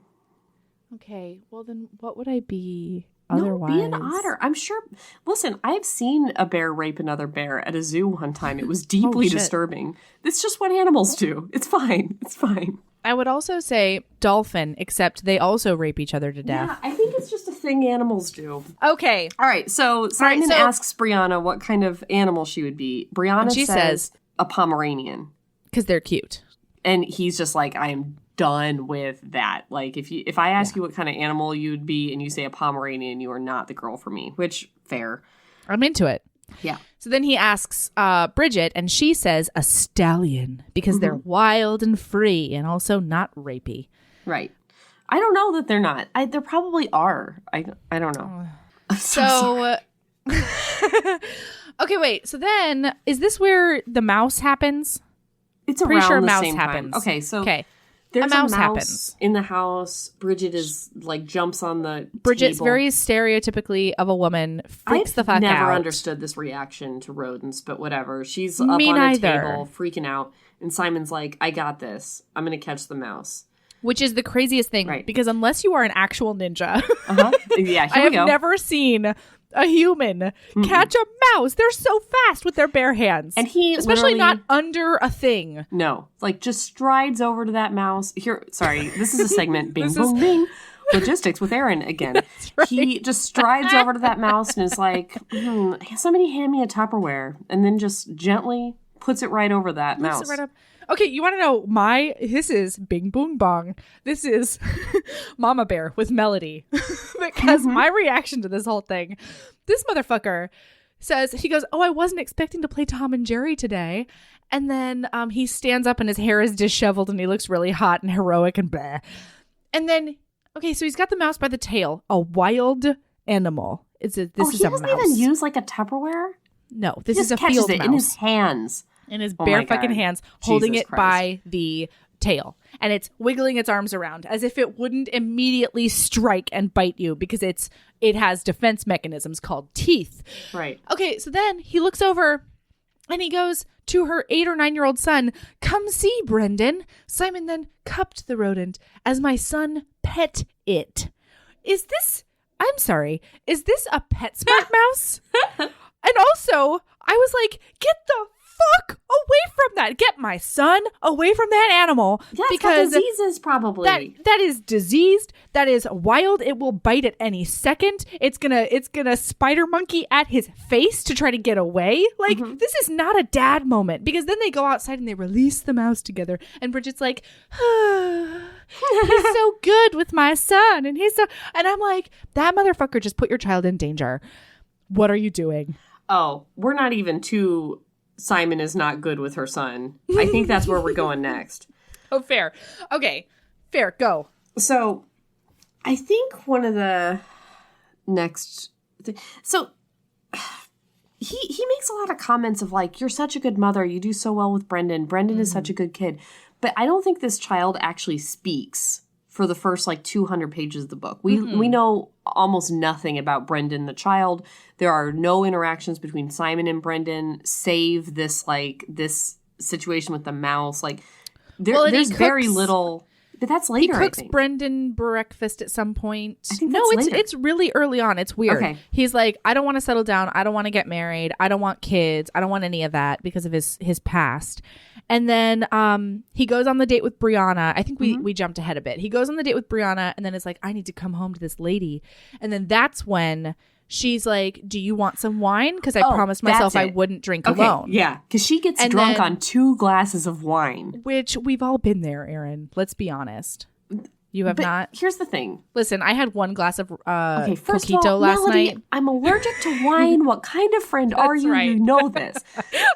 Okay, well then what would I be otherwise? No, be an otter. I'm sure. Listen, I've seen a bear rape another bear at a zoo one time. It was deeply disturbing. It's just what animals do. It's fine. It's fine. I would also say dolphin, except they also rape each other to death. Yeah, I think it's just a thing animals do. Okay. All right, so Simon asks Brianna what kind of animal she would be. Brianna says a Pomeranian. Because they're cute. And he's just like, I am done with that. Like, if I ask you what kind of animal you'd be and you say a Pomeranian, you are not the girl for me, which, fair. I'm into it. Yeah. So then he asks Bridget, and she says a stallion because they're wild and free and also not rapey. Right. I don't know that they're not. There probably are. I don't know. So okay, wait. So then, is this where the mouse happens? It's pretty around sure the mouse same happens. time. Okay, so there's a mouse happens in the house. Bridget is like jumps on the Bridget's table. very stereotypically of a woman, freaks the fuck out. I've never understood this reaction to rodents, but whatever. She's up Me on neither. a table, freaking out, and Simon's like, "I got this. I'm gonna catch the mouse." Which is the craziest thing, Right. because unless you are an actual ninja, Yeah, I have go. never seen a human catch a mouse. They're so fast with their bare hands. And he especially literally- not under a thing. No, like just strides over to that mouse. Here, sorry, this is a segment. Bing, boom, bing. Logistics with Erin again. right. He just strides over to that mouse and is like, somebody hand me a Tupperware. And then just gently puts it right over that mouse. Right up. Okay, you want to know this is Bing Boom Bong. This is Mama Bear with Melody. Because my reaction to this whole thing, this motherfucker says, he goes, "Oh, I wasn't expecting to play Tom and Jerry today." And then he stands up and his hair is disheveled and he looks really hot and heroic and blah. And then, okay, so he's got the mouse by the tail, a wild animal. This is a mouse. He doesn't even use like a Tupperware? No, this He is a just catches field it mouse. in his hands. In his Oh bare my fucking God. hands, holding Jesus it Christ. by the tail. And it's wiggling its arms around as if it wouldn't immediately strike and bite you because it has defense mechanisms called teeth. Right. Okay, so then he looks over and he goes to her 8 or 9-year-old son, "Come see, Brendan." Simon then cupped the rodent as my son pet it. Is this a PetSmart mouse? And also, I was like, get the fuck away from that. Get my son away from that animal. Yeah, it's because got diseases probably. that is diseased. That is wild. It will bite at any second. It's gonna spider monkey at his face to try to get away. Like, this is not a dad moment, because then they go outside and they release the mouse together. And Bridget's like, he's so good with my son. And I'm like, that motherfucker just put your child in danger. What are you doing? Oh, we're not even to Simon is not good with her son. I think that's where we're going next. Oh, fair. Okay. Fair. Go. So, I think one of the next... So, he makes a lot of comments of like, "You're such a good mother. You do so well with Brendan. Brendan is such a good kid." But I don't think this child actually speaks for the first like 200 pages of the book. We know almost nothing about Brendan the child. There are no interactions between Simon and Brendan, save this situation with the mouse. Like there's very little. But that's later. He cooks I think. Brendan breakfast at some point. I think that's later. It's really early on. It's weird. Okay. He's like, "I don't want to settle down. I don't want to get married. I don't want kids. I don't want any of that," because of his past. And then he goes on the date with Brianna. I think we jumped ahead a bit. He goes on the date with Brianna and then is like, "I need to come home to this lady." And then that's when she's like, "Do you want some wine? Because I promised myself I wouldn't drink alone." Yeah, because she gets drunk on 2 glasses of wine. Which we've all been there, Erin. Let's be honest. You have But not? here's the thing. Listen, I had 1 glass of First coquito of all, last Melody, night. I'm allergic to wine. What kind of friend are you? right. You know this.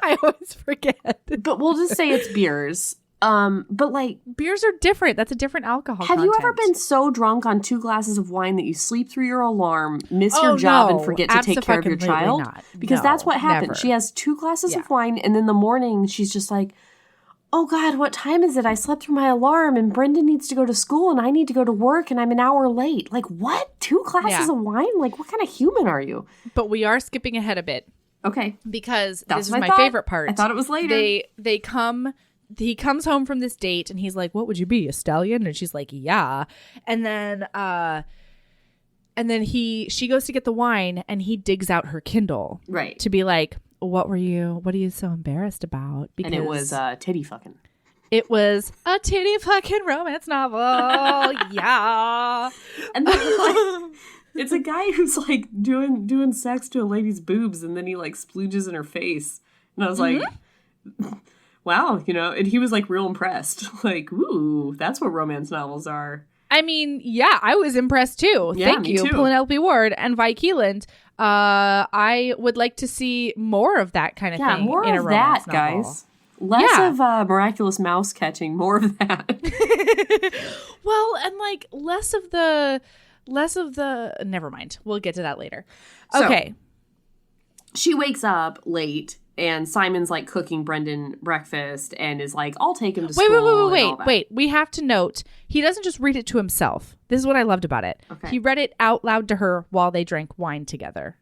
I always forget. But we'll just say it's beers. But like, Beers are different. That's a different alcohol have you ever content. been so drunk on 2 glasses of wine that you sleep through your alarm, miss your job, no. and forget to take care of your Abso-fucking-lutely child? not. Because No, that's what happened. never. She has 2 glasses Yeah. of wine, and in the morning, she's just like, "Oh God, what time is it? I slept through my alarm, and Brendan needs to go to school, and I need to go to work, and I'm an hour late." Like, what? 2 glasses of wine? Like, what kind of human are you? But we are skipping ahead a bit Okay. because That's this is what I my thought. favorite part. I thought it was later. He comes home from this date and he's like, "What would you be, a stallion?" And she's like, "Yeah." And then she goes to get the wine and he digs out her Kindle. Right. To be like, what are you so embarrassed about? Because And it was titty fucking. it was a titty fucking romance novel. Yeah. And then like, it's a guy who's like doing sex to a lady's boobs, and then he like splooges in her face. And I was like, wow, and he was like real impressed. Like, ooh, that's what romance novels are. I mean, yeah, I was impressed too. Yeah, Thank me you, too. Penelope Ward and Vi Keeland. I would like to see more of that kind of thing more in a of romance that, novel. guys. Less of miraculous mouse catching, more of that. Well, and like less of the never mind. We'll get to that later. Okay. So, she wakes up late and Simon's like cooking Brendan breakfast and is like, I'll take him to school. Wait. We have to note, he doesn't just read it to himself. This is what I loved about it. Okay. He read it out loud to her while they drank wine together.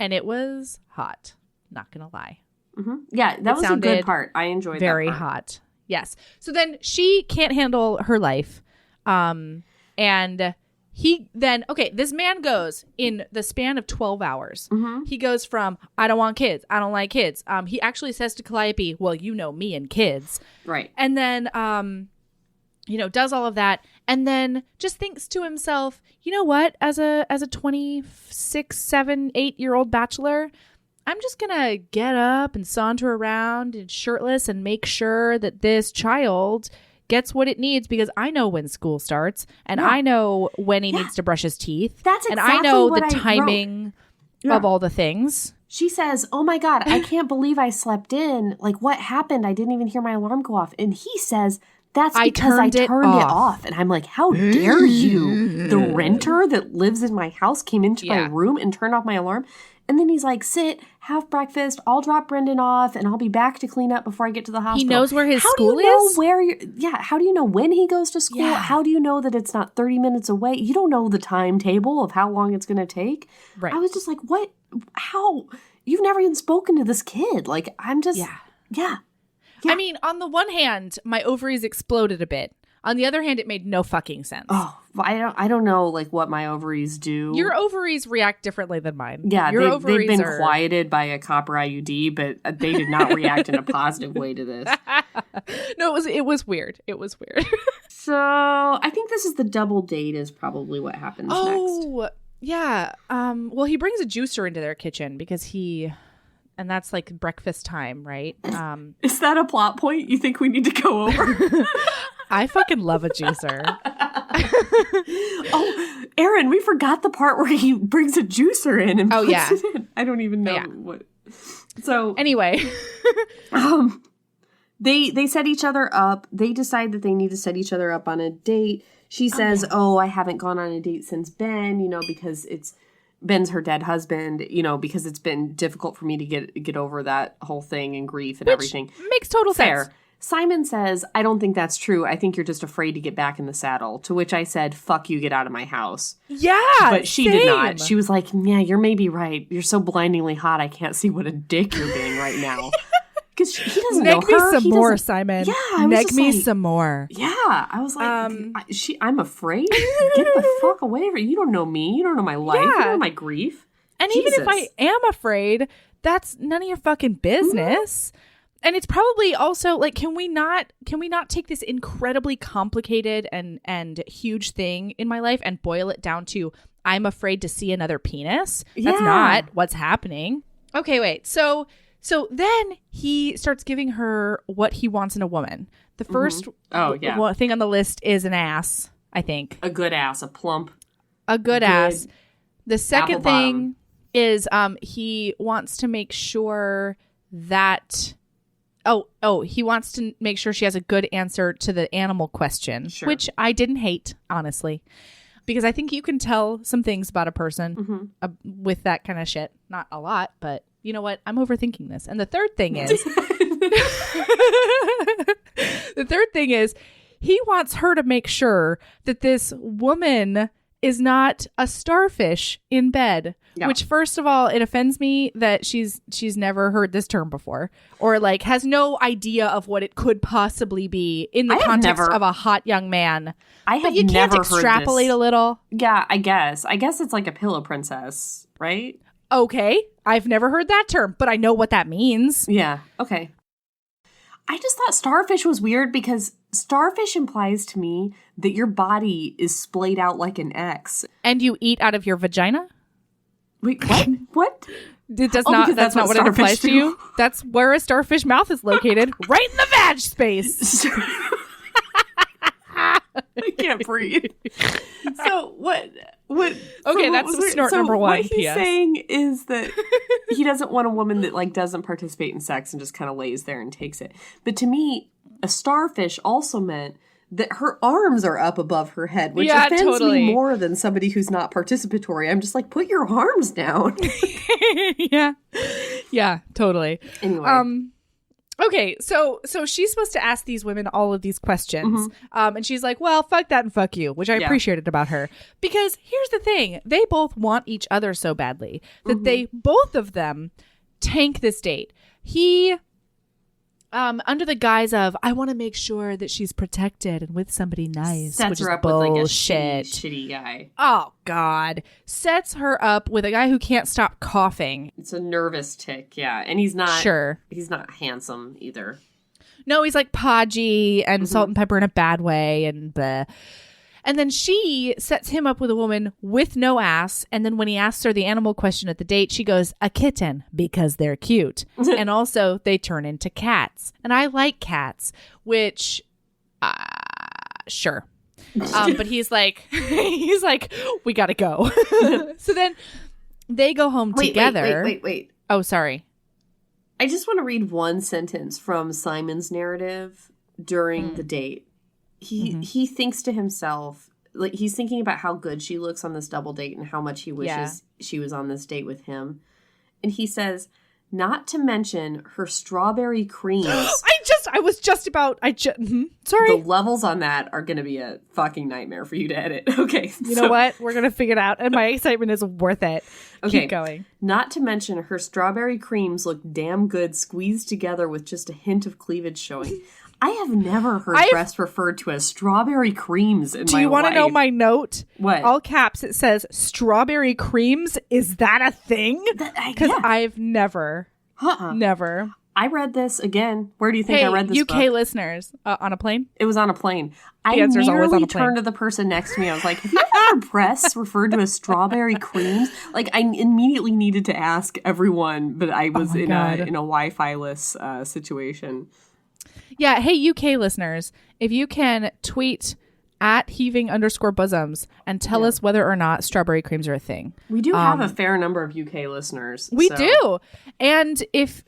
And it was hot. Not going to lie. Mm-hmm. Yeah, that was a good part. I enjoyed that very part. hot. Yes. So then she can't handle her life. And he then, this man goes in the span of 12 hours. Mm-hmm. He goes from, I don't want kids. I don't like kids. He actually says to Calliope, well, you know me and kids. Right. And then, does all of that. And then just thinks to himself, you know what? As a 26, 7, 8-year-old bachelor, I'm just going to get up and saunter around and shirtless and make sure that this child gets what it needs because I know when school starts and I know when he needs to brush his teeth. That's exactly and I know what the timing of all the things. She says, oh my God, I can't believe I slept in. Like, what happened? I didn't even hear my alarm go off. And he says, that's because I turned it off. And I'm like, how dare you? The renter that lives in my house came into my room and turned off my alarm. And then he's like, sit, have breakfast. I'll drop Brendan off and I'll be back to clean up before I get to the hospital. He knows where his school is? How do you know when he goes to school? Yeah. How do you know that it's not 30 minutes away? You don't know the timetable of how long it's going to take. Right. I was just like, what? How? You've never even spoken to this kid. Like, I'm just, yeah. I mean, on the one hand, my ovaries exploded a bit. On the other hand, it made no fucking sense. Oh, I don't know like what my ovaries do. Your ovaries react differently than mine. Yeah, they've been quieted by a copper IUD, but they did not react in a positive way to this. No, it was weird. It was weird. So I think this is the double date is probably what happens next. Oh, yeah. Well, he brings a juicer into their kitchen because and that's like breakfast time, right? Is that a plot point you think we need to go over? I fucking love a juicer. Oh, Erin, we forgot the part where he brings a juicer in and puts it in. I don't even know what. So anyway, they set each other up. They decide that they need to set each other up on a date. She says, I haven't gone on a date since Ben, because Ben's her dead husband, because it's been difficult for me to get over that whole thing and grief and everything. Makes total sense. Fair. Simon says, I don't think that's true. I think you're just afraid to get back in the saddle. To which I said, fuck you, get out of my house. Yeah. But she did not. She was like, yeah, you're maybe right. You're so blindingly hot. I can't see what a dick you're being right now. Because he doesn't know her. Neg me some more, Simon. Yeah. I was Neg me some more. Yeah. I was like, I'm afraid. Get the fuck away from me. You don't know me. You don't know my life. You don't know my grief. And even if I am afraid, that's none of your fucking business. Mm-hmm. And it's probably also like, can we not take this incredibly complicated and huge thing in my life and boil it down to I'm afraid to see another penis? That's not what's happening. Okay, wait. So then he starts giving her what he wants in a woman. The first thing on the list is an ass, I think. A good ass, a plump. A good ass. The second thing is he wants to make sure that he wants to make sure she has a good answer to the animal question, which I didn't hate, honestly, because I think you can tell some things about a person with that kind of shit. Not a lot, but you know what? I'm overthinking this. And the third thing is, he wants her to make sure that this woman is not a starfish in bed, which first of all, it offends me that she's never heard this term before or like has no idea of what it could possibly be in the context of a hot young man. But you can't extrapolate a little. Yeah, I guess it's like a pillow princess, right? Okay. I've never heard that term, but I know what that means. Yeah. Okay. I just thought starfish was weird because starfish implies to me that your body is splayed out like an X. And you eat out of your vagina? Wait, what? What? It does not. That's not what it applies do. to you. That's where a starfish mouth is located, right in the vag space. I can't breathe. So what? Okay, that's snort number one. What he's saying is that he doesn't want a woman that like doesn't participate in sex and just kind of lays there and takes it. But to me, a starfish also meant that her arms are up above her head, which offends me more than somebody who's not participatory. I'm just like, put your arms down. Yeah, totally. Anyway. Okay, so she's supposed to ask these women all of these questions. And she's like, well, fuck that and fuck you, which I appreciated about her. Because here's the thing. They both want each other so badly that they, both of them, tank this date. He, under the guise of, I want to make sure that she's protected and with somebody nice, sets which her is up bullshit. with like a shitty guy. Oh, God. Sets her up with a guy who can't stop coughing. It's a nervous tick, yeah. And he's not he's not handsome either. No, he's like podgy and salt and pepper in a bad way and bleh. And then she sets him up with a woman with no ass. And then when he asks her the animal question at the date, she goes, a kitten, because they're cute. And also they turn into cats. And I like cats, which, sure. But he's like, we got to go. So then they go home together. Wait. Oh, sorry. I just want to read one sentence from Simon's narrative during the date. He thinks to himself, like he's thinking about how good she looks on this double date and how much he wishes she was on this date with him. And he says, not to mention her strawberry creams. Sorry. The levels on that are going to be a fucking nightmare for you to edit. Okay. You know what? We're going to figure it out. And my excitement is worth it. Okay. Keep going. Not to mention her strawberry creams look damn good squeezed together with just a hint of cleavage showing. I have never heard breasts referred to as strawberry creams in my life. Do you want to know my note? What? All caps, it says strawberry creams. Is that a thing? Because I've never. I read this again. Where do you think I read this UK book? listeners, on a plane? It was on a plane. The answer's always on a plane. Turned to the person next to me. I was like, have you ever heard breasts referred to as strawberry creams? Like, I immediately needed to ask everyone, but I was in a Wi-Fi-less situation. Yeah. Hey, UK listeners, if you can tweet at heaving_bosoms and tell us whether or not strawberry creams are a thing. We do have a fair number of UK listeners. We do. And if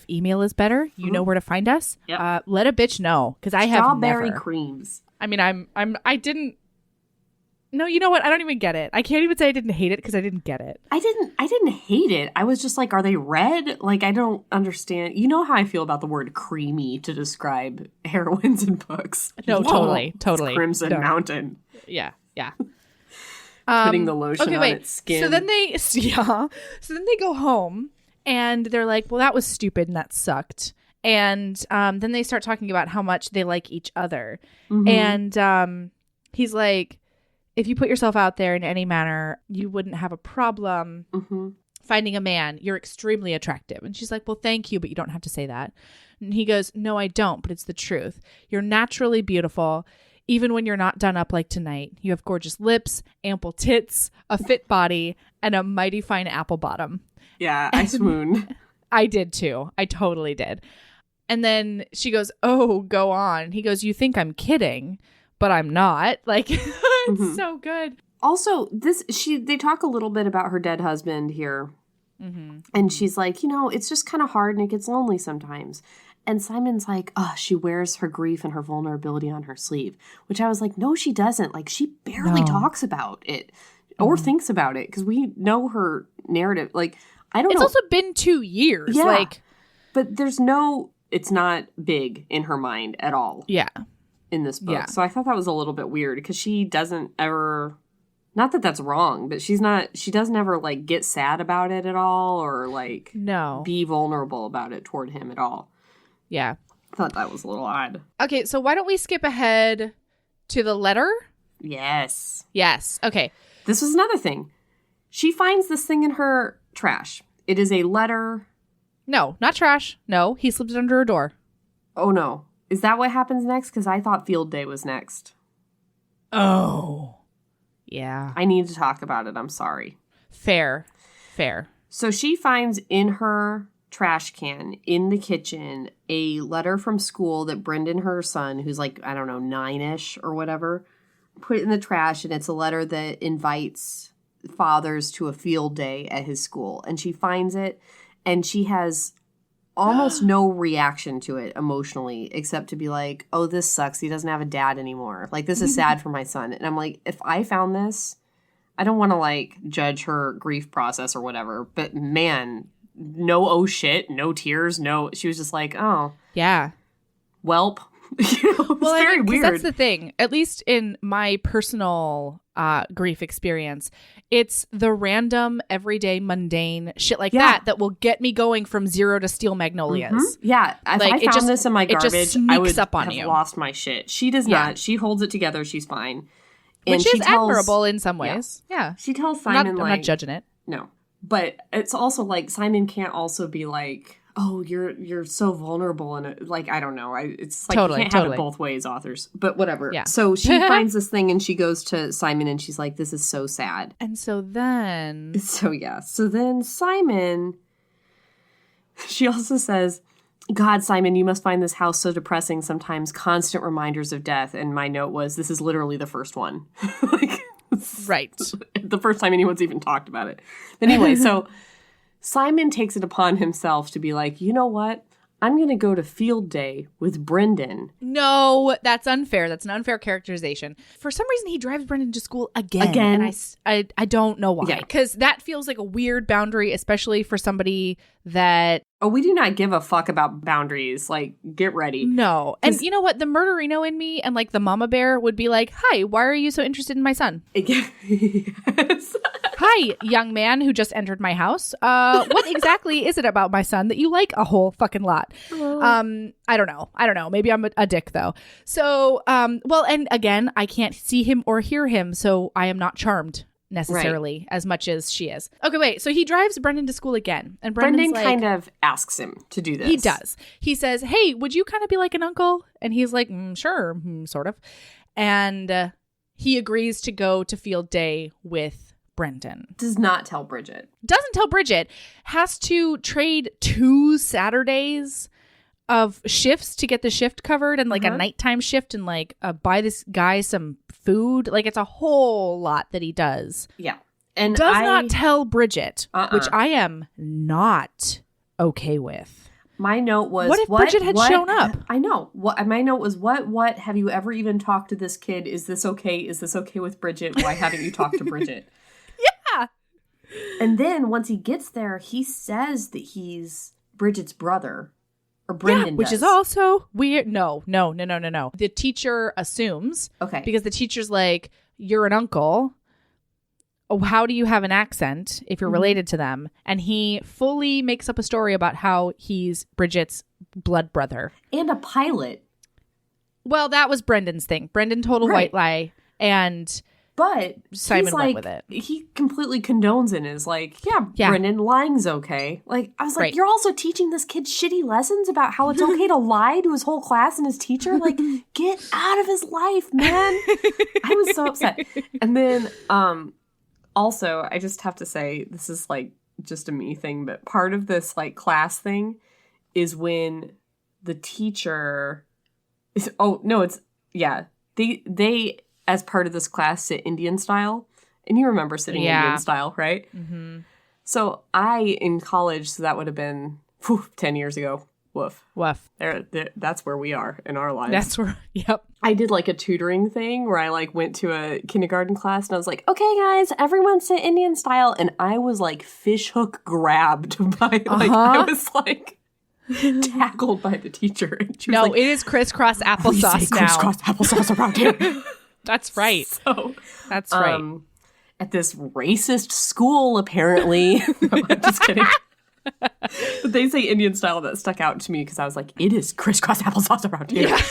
email is better, you know where to find us. Yep. Let a bitch know, because I have strawberry creams. I mean, I didn't. No, you know what? I don't even get it. I can't even say I didn't hate it because I didn't get it. I didn't hate it. I was just like, are they red? Like, I don't understand. You know how I feel about the word creamy to describe heroines in books. No, Whoa, totally. Crimson Mountain. Yeah. Putting the lotion on its skin. So then they go home and they're like, well, that was stupid and that sucked. And then they start talking about how much they like each other. And he's like, if you put yourself out there in any manner, you wouldn't have a problem finding a man. You're extremely attractive. And she's like, well, thank you, but you don't have to say that. And he goes, no, I don't, but it's the truth. You're naturally beautiful, even when you're not done up like tonight. You have gorgeous lips, ample tits, a fit body, and a mighty fine apple bottom. Yeah, I swooned. I did too. I totally did. And then she goes, oh, go on. He goes, you think I'm kidding, but I'm not. Like, it's so good. Also, they talk a little bit about her dead husband here. And she's like, it's just kind of hard and it gets lonely sometimes. And Simon's like, oh, she wears her grief and her vulnerability on her sleeve, which I was like, no, she doesn't. Like, she barely talks about it or thinks about it, because we know her narrative. Like, I don't know. It's also been 2 years. Yeah. Like, but it's not big in her mind at all. Yeah. In this book. Yeah. So I thought that was a little bit weird, because she doesn't ever, not that that's wrong, but she doesn't ever like get sad about it at all, or like be vulnerable about it toward him at all. Yeah. I thought that was a little odd. Okay, so why don't we skip ahead to the letter? Yes. Okay. This was another thing. She finds this thing in her trash. It is a letter. No, not trash. No, he slipped it under a door. Oh, no. Is that what happens next? Because I thought field day was next. Oh. Yeah. I need to talk about it. I'm sorry. Fair. So she finds in her trash can in the kitchen a letter from school that Brendan, her son, who's like, I don't know, 9-ish or whatever, put it in the trash. And it's a letter that invites fathers to a field day at his school. And she finds it and she has almost no reaction to it emotionally, except to be like, oh, this sucks. He doesn't have a dad anymore. Like, this is sad for my son. And I'm like, if I found this, I don't want to like judge her grief process or whatever, but man, no oh shit, no tears, no. She was just like, oh. Yeah. Welp. It's very weird. That's the thing. At least in my personal grief experience, it's the random, everyday, mundane shit like that will get me going from zero to steel magnolias. Mm-hmm. Yeah. If I found this in my garbage, I would up on have lost my shit. She does not. She holds it together. She's fine. And which is admirable in some ways. Yeah. She tells Simon, I'm not judging it. No. But it's also like Simon can't also be like, oh, you're so vulnerable. And like, I don't know. It's like you can't have it both ways, authors. But whatever. Yeah. So she finds this thing and she goes to Simon and she's like, this is so sad. And so then. So then Simon, she also says, God, Simon, you must find this house so depressing sometimes, constant reminders of death. And my note was, this is literally the first one. Right. The first time anyone's even talked about it. Anyway, so Simon takes it upon himself to be like, you know what? I'm going to go to field day with Brendan. No, that's unfair. That's an unfair characterization. For some reason, he drives Brendan to school again. And I don't know why. Because that feels like a weird boundary, especially for somebody that... Oh, we do not give a fuck about boundaries. Like, get ready. No. And you know what? The murderino in me and like the mama bear would be like, hi, why are you so interested in my son? Yes. Hi, young man who just entered my house. What exactly is it about my son that you like a whole fucking lot? I don't know. Maybe I'm a dick though. So, well, and again, I can't see him or hear him, so I am not charmed necessarily as much as she is. Okay, wait. So he drives Brendan to school again, and Brendan like, kind of asks him to do this. He does. He says, "Hey, would you kind of be like an uncle?" And he's like, "Sure, sort of." And he agrees to go to field day with Brendan. Does not tell Bridget. Doesn't tell Bridget. Has to trade 2 Saturdays of shifts to get the shift covered, and like a nighttime shift, and like buy this guy some food. Like, it's a whole lot that he does. Yeah. And does not tell Bridget, which I am not okay with. My note was, what if Bridget had shown up? I know. My note was, what have you ever even talked to this kid? Is this okay? Is this okay with Bridget? Why haven't you talked to Bridget? Yeah. And then once he gets there, he says that he's Bridget's brother. Or Brendan which is also weird. No. The teacher assumes. Okay. Because the teacher's like, you're an uncle. Oh, how do you have an accent if you're related to them? And he fully makes up a story about how he's Bridget's blood brother. And a pilot. Well, that was Brendan's thing. Brendan told a white lie. But Simon went with it. He completely condones it and is like, yeah, Brendan, lying's okay. Like, I was like, you're also teaching this kid shitty lessons about how it's okay to lie to his whole class and his teacher? Like, get out of his life, man. I was so upset. And then, also, I just have to say, this is like just a me thing, but part of this like class thing is when the teacher is, they as part of this class sit Indian style. And you remember sitting Indian style, right? Mm-hmm. So in college, so that would have been 10 years ago. Woof. That's where we are in our lives. That's where, yep. I did like a tutoring thing where I like went to a kindergarten class and I was like, okay, guys, everyone sit Indian style. And I was like fishhook grabbed by, I was like tackled by the teacher. And she was it is crisscross applesauce we say crisscross applesauce around here. That's right. So, that's right. At this racist school, apparently. No, I'm just kidding. But they say Indian style, that stuck out to me because I was like, it is crisscross applesauce around here. Yeah.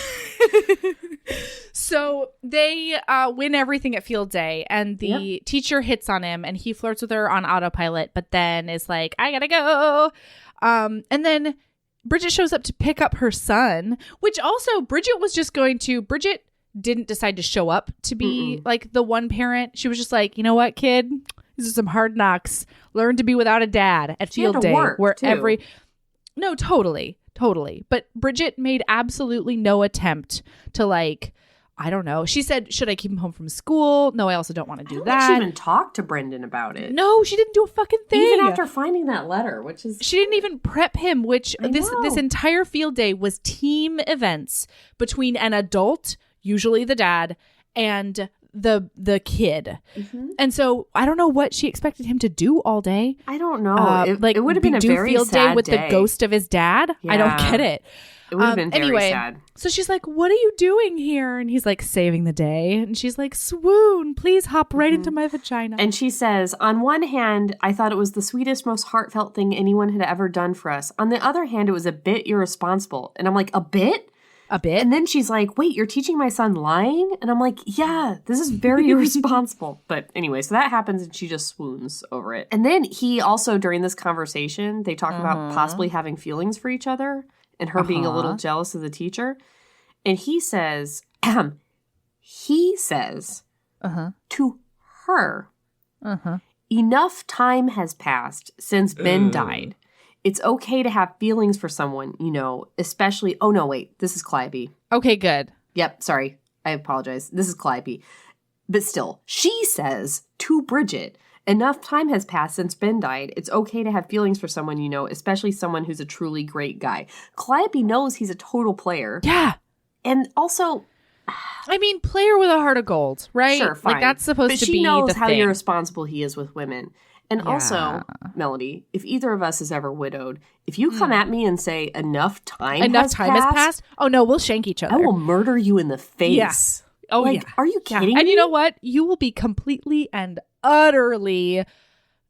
So they win everything at field day, and the teacher hits on him, and he flirts with her on autopilot, but then is like, I gotta go. And then Bridget shows up to pick up her son, which also Bridget didn't decide to show up to be like the one parent. She was just like, you know what, kid? These are some hard knocks. Learn to be without a dad at She had field to day. work, Where too. No, totally. But Bridget made absolutely no attempt to like, I don't know. She said, should I keep him home from school? No, I also don't want to do I don't that. think she even talked to Brendan about it. No, she didn't do a fucking thing. Even after finding that letter, which is... She didn't even prep him, which this entire field day was team events between an adult, usually the dad, and the kid. Mm-hmm. And so I don't know what she expected him to do all day. I don't know. It would have been a do very field sad day with day. the ghost of his dad. Yeah. I don't get it. It would have been very sad. So she's like, what are you doing here? And he's like, saving the day. And she's like, swoon, please hop right into my vagina. And she says, on one hand, I thought it was the sweetest, most heartfelt thing anyone had ever done for us. On the other hand, it was a bit irresponsible. And I'm like, a bit? A bit? And then she's like, wait, you're teaching my son lying? And I'm like, yeah, this is very irresponsible. But anyway, so that happens and she just swoons over it. And then he also, during this conversation, they talk about possibly having feelings for each other and her being a little jealous of the teacher. And he says, to her, enough time has passed since Ben died. It's okay to have feelings for someone, you know, especially... Oh, no, wait. This is Calliope. Okay, good. Yep, sorry. I apologize. This is Calliope. But still, she says to Bridget, enough time has passed since Ben died. It's okay to have feelings for someone, you know, especially someone who's a truly great guy. Calliope knows he's a total player. Yeah. And also... I mean, player with a heart of gold, right? Sure, fine. Like, that's supposed but to be she knows the how thing. irresponsible he is with women. And also, Melody, if either of us is ever widowed, if you come at me and say enough time has passed, oh no, we'll shank each other. I will murder you in the face. Yes. Oh, like, are you kidding me? And you know what? You will be completely and utterly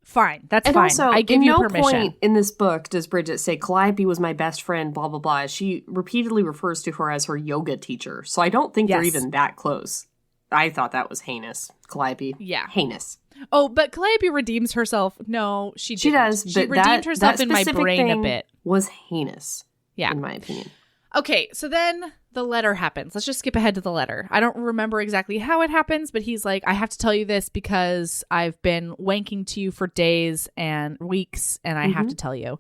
fine. That's and fine. Also, I give you no permission. Point in this book does Bridget say Calliope was my best friend, blah, blah, blah. She repeatedly refers to her as her yoga teacher. So I don't think they're even that close. I thought that was heinous. Calliope. Yeah. Heinous. Oh, but Calliope redeems herself. No, she didn't. She does. She but redeemed herself in my brain a bit. Was heinous. Yeah. In my opinion. Okay, so then the letter happens. Let's just skip ahead to the letter. I don't remember exactly how it happens, but he's like, I have to tell you this because I've been wanking to you for days and weeks, and I have to tell you.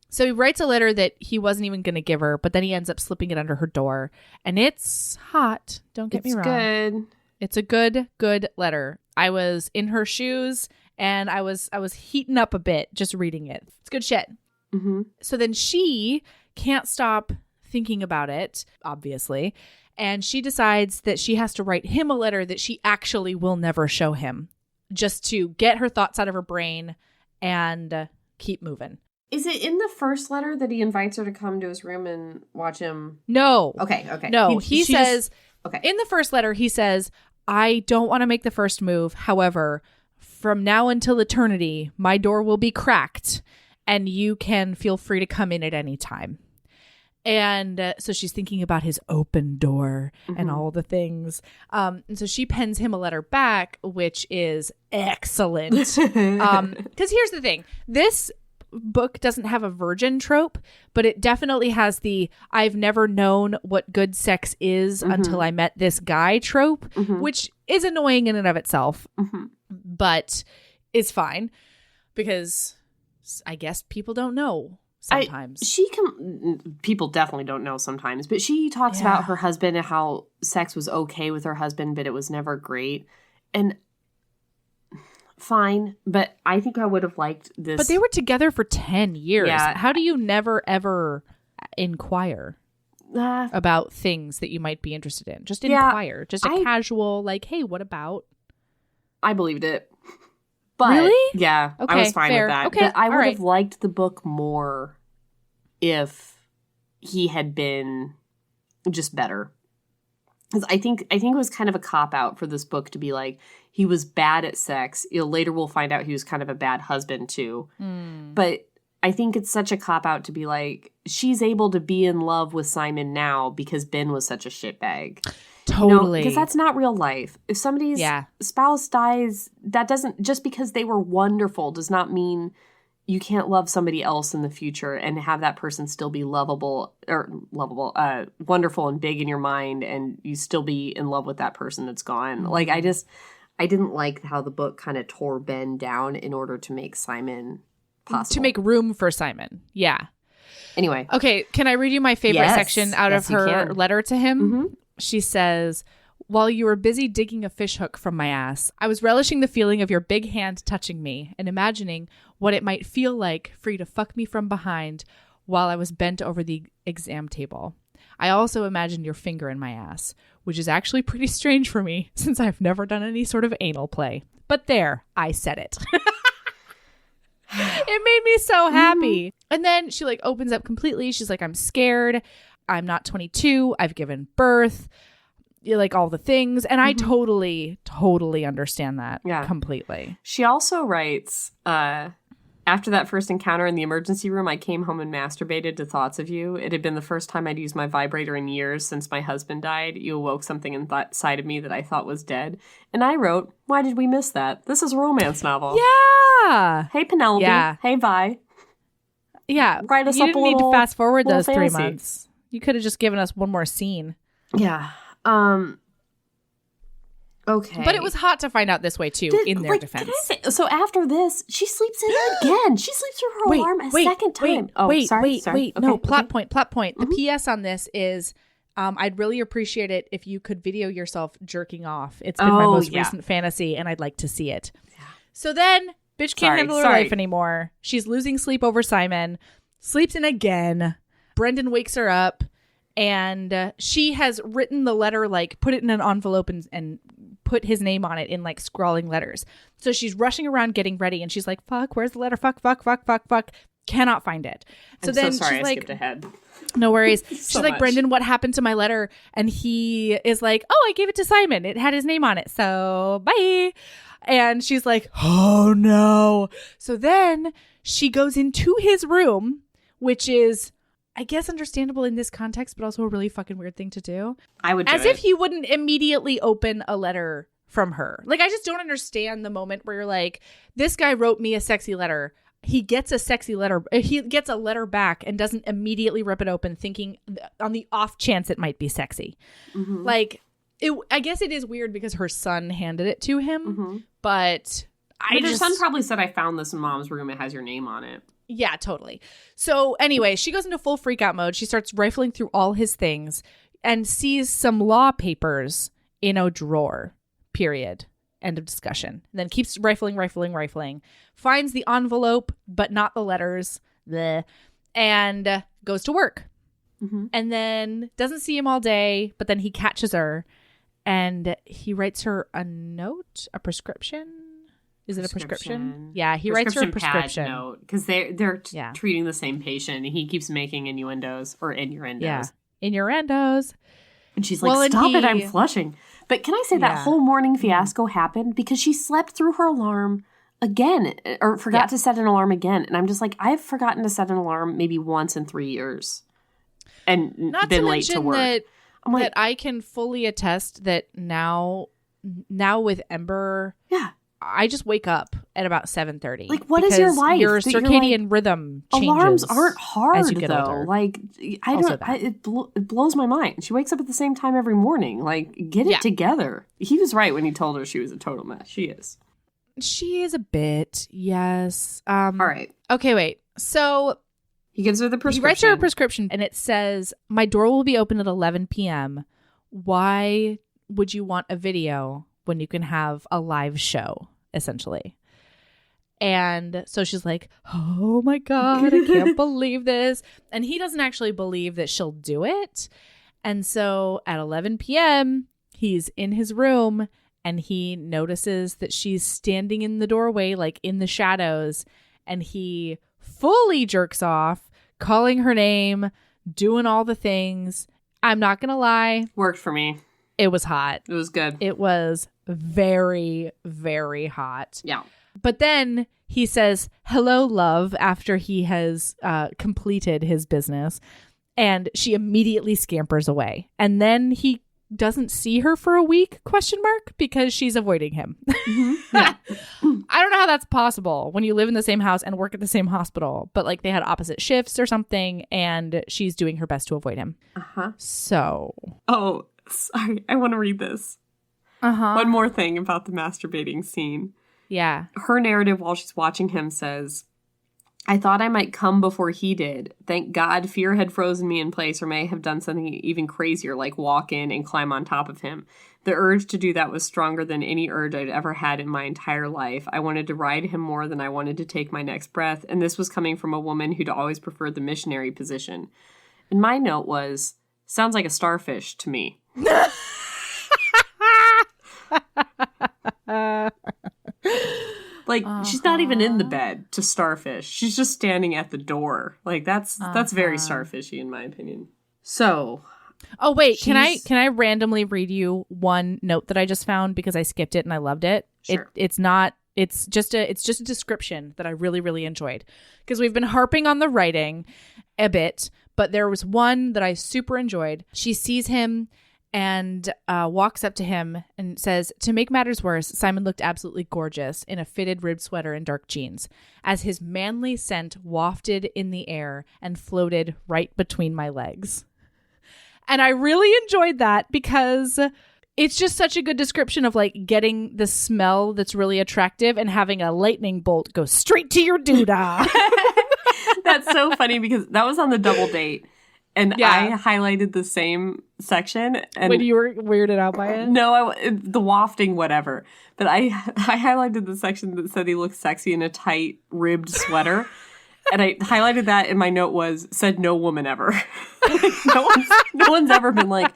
So he writes a letter that he wasn't even going to give her, but then he ends up slipping it under her door. And it's hot. Don't get me wrong. It's good. It's a good letter. I was in her shoes and I was heating up a bit just reading it. It's good shit. Mm-hmm. So then she can't stop thinking about it, obviously, and she decides that she has to write him a letter that she actually will never show him, just to get her thoughts out of her brain and keep moving. Is it in the first letter that he invites her to come to his room and watch him? No. Okay. No, he says, in the first letter, he says, I don't want to make the first move. However, from now until eternity, my door will be cracked and you can feel free to come in at any time. And so she's thinking about his open door and all the things. And so she pens him a letter back, which is excellent. Because here's the thing. This book doesn't have a virgin trope, but it definitely has the I've never known what good sex is until I met this guy trope, which is annoying in and of itself, but is fine because I guess people don't know sometimes. People definitely don't know sometimes, but she talks about her husband and how sex was okay with her husband, but it was never great. And fine, but I think I would have liked this. But they were together for 10 years. Yeah. How do you never, ever inquire about things that you might be interested in? Just inquire. Just a casual, like, hey, what about? I believed it. But, really? Yeah, okay, I was fine fair. with that. Okay, but I would right. have liked the book more if he had been just better. Because I think it was kind of a cop-out for this book to be like, he was bad at sex. Later we'll find out he was kind of a bad husband too. But I think it's such a cop-out to be like, she's able to be in love with Simon now because Ben was such a shitbag. Totally. Because that's not real life. If somebody's spouse dies, that doesn't, just because they were wonderful does not mean you can't love somebody else in the future and have that person still be wonderful and big in your mind, and you still be in love with that person that's gone. Like, I I didn't like how the book kind of tore Ben down in order to make Simon possible. To make room for Simon. Yeah. Anyway. Okay, can I read you my favorite section out of her letter to him? Mm-hmm. She says, while you were busy digging a fishhook from my ass, I was relishing the feeling of your big hand touching me and imagining what it might feel like for you to fuck me from behind while I was bent over the exam table. I also imagined your finger in my ass, which is actually pretty strange for me since I've never done any sort of anal play. But there, I said it. It made me so happy. And then she like opens up completely. She's like, I'm scared. I'm not 22. I've given birth. Like all the things. And I totally understand that completely. She also writes, after that first encounter in the emergency room, I came home and masturbated to thoughts of you. It had been the first time I'd used my vibrator in years since my husband died. You awoke something inside of me that I thought was dead. And I wrote, why did we miss that? This is a romance novel. Yeah. Hey, Penelope. Yeah. Hey, Vi. Yeah. Write us you up didn't a need little, to fast forward those 3 fantasy. months. You could have just given us one more scene. Yeah. Okay. But it was hot to find out this way, too, in their defense. Can I say, so after this, she sleeps in again. She sleeps through her alarm a second time. Sorry. Okay, no, plot point. The PS on this is, I'd really appreciate it if you could video yourself jerking off. It's been my most recent fantasy, and I'd like to see it. Yeah. So then, bitch can't handle her life anymore. She's losing sleep over Simon. Sleeps in again. Brendan wakes her up, and she has written the letter, like, put it in an envelope and put his name on it in like scrawling letters. So she's rushing around getting ready and she's like, fuck, where's the letter? Fuck. Cannot find it. So then sorry, she's I like, skipped ahead. No worries. She's So like, much. Brendan, what happened to my letter? And he is like, oh, I gave it to Simon. It had his name on it. So bye. And she's like, oh no. So then she goes into his room, which is, I guess, understandable in this context, but also a really fucking weird thing to do. I would do As it. if he wouldn't immediately open a letter from her. Like, I just don't understand the moment where you're like, this guy wrote me a sexy letter. He gets a sexy letter. He gets a letter back and doesn't immediately rip it open thinking on the off chance it might be sexy. Mm-hmm. Like, I guess it is weird because her son handed it to him, but her son probably said, I found this in Mom's room. It has your name on it. Yeah, totally. So anyway, she goes into full freak out mode. She starts rifling through all his things and sees some law papers in a drawer, period. End of discussion. And then keeps rifling. Finds the envelope, but not the letters. Bleh, and goes to work. Mm-hmm. And then doesn't see him all day, but then he catches her and he writes her a note, a prescription. Is it a prescription? Yeah, he writes her a prescription note because they're treating the same patient, and he keeps making innuendos or in-yer-end-os. Yeah, in-yer-end-os. And she's like, "Stop it! I'm flushing." But can I say that whole morning fiasco happened because she slept through her alarm again, or forgot to set an alarm again? And I'm just like, I've forgotten to set an alarm maybe once in 3 years, and not been to late to work. I'm like, that I can fully attest that now with Ember, I just wake up at about 7:30. Like, what is your life? Your circadian rhythm changes. Alarms aren't hard, as you get though. older. Like, it blows my mind. She wakes up at the same time every morning. Like, get it together. He was right when he told her she was a total mess. She is. She is a bit, yes. All right. Okay, wait. So he gives her the prescription. He writes her a prescription, and it says, my door will be open at 11 p.m. Why would you want a video when you can have a live show, essentially? And so she's like, oh my God, I can't believe this. And he doesn't actually believe that she'll do it. And so at 11 p.m., he's in his room and he notices that she's standing in the doorway, like in the shadows. And he fully jerks off, calling her name, doing all the things. I'm not going to lie. Worked for me. It was hot. It was good. It was very, very hot. Yeah. But then he says, hello, love, after he has completed his business. And she immediately scampers away. And then he doesn't see her for a week, ? Because she's avoiding him. Mm-hmm. Yeah. I don't know how that's possible when you live in the same house and work at the same hospital. But like they had opposite shifts or something. And she's doing her best to avoid him. Uh-huh. So. Oh, sorry. I want to read this. One more thing about the masturbating scene. Yeah. Her narrative while she's watching him says, I thought I might come before he did. Thank God fear had frozen me in place or may have done something even crazier like walk in and climb on top of him. The urge to do that was stronger than any urge I'd ever had in my entire life. I wanted to ride him more than I wanted to take my next breath, and this was coming from a woman who'd always preferred the missionary position. And my note was, sounds like a starfish to me. Like, she's not even in the bed to starfish. She's just standing at the door. Like, that's very starfishy in my opinion. So... Oh, wait, can I randomly read you one note that I just found because I skipped it and I loved it? Sure. It's just a description that I really, really enjoyed. Because we've been harping on the writing a bit, but there was one that I super enjoyed. She sees him and walks up to him and says, to make matters worse, Simon looked absolutely gorgeous in a fitted ribbed sweater and dark jeans, as his manly scent wafted in the air and floated right between my legs. And I really enjoyed that because it's just such a good description of like getting the smell that's really attractive and having a lightning bolt go straight to your doodah. That's so funny because that was on the double date. And I highlighted the same section. And when you were weirded out by it? No, the wafting, whatever. But I highlighted the section that said he looked sexy in a tight, ribbed sweater. And I highlighted that, and my note said no woman ever. Like, no one's ever been like,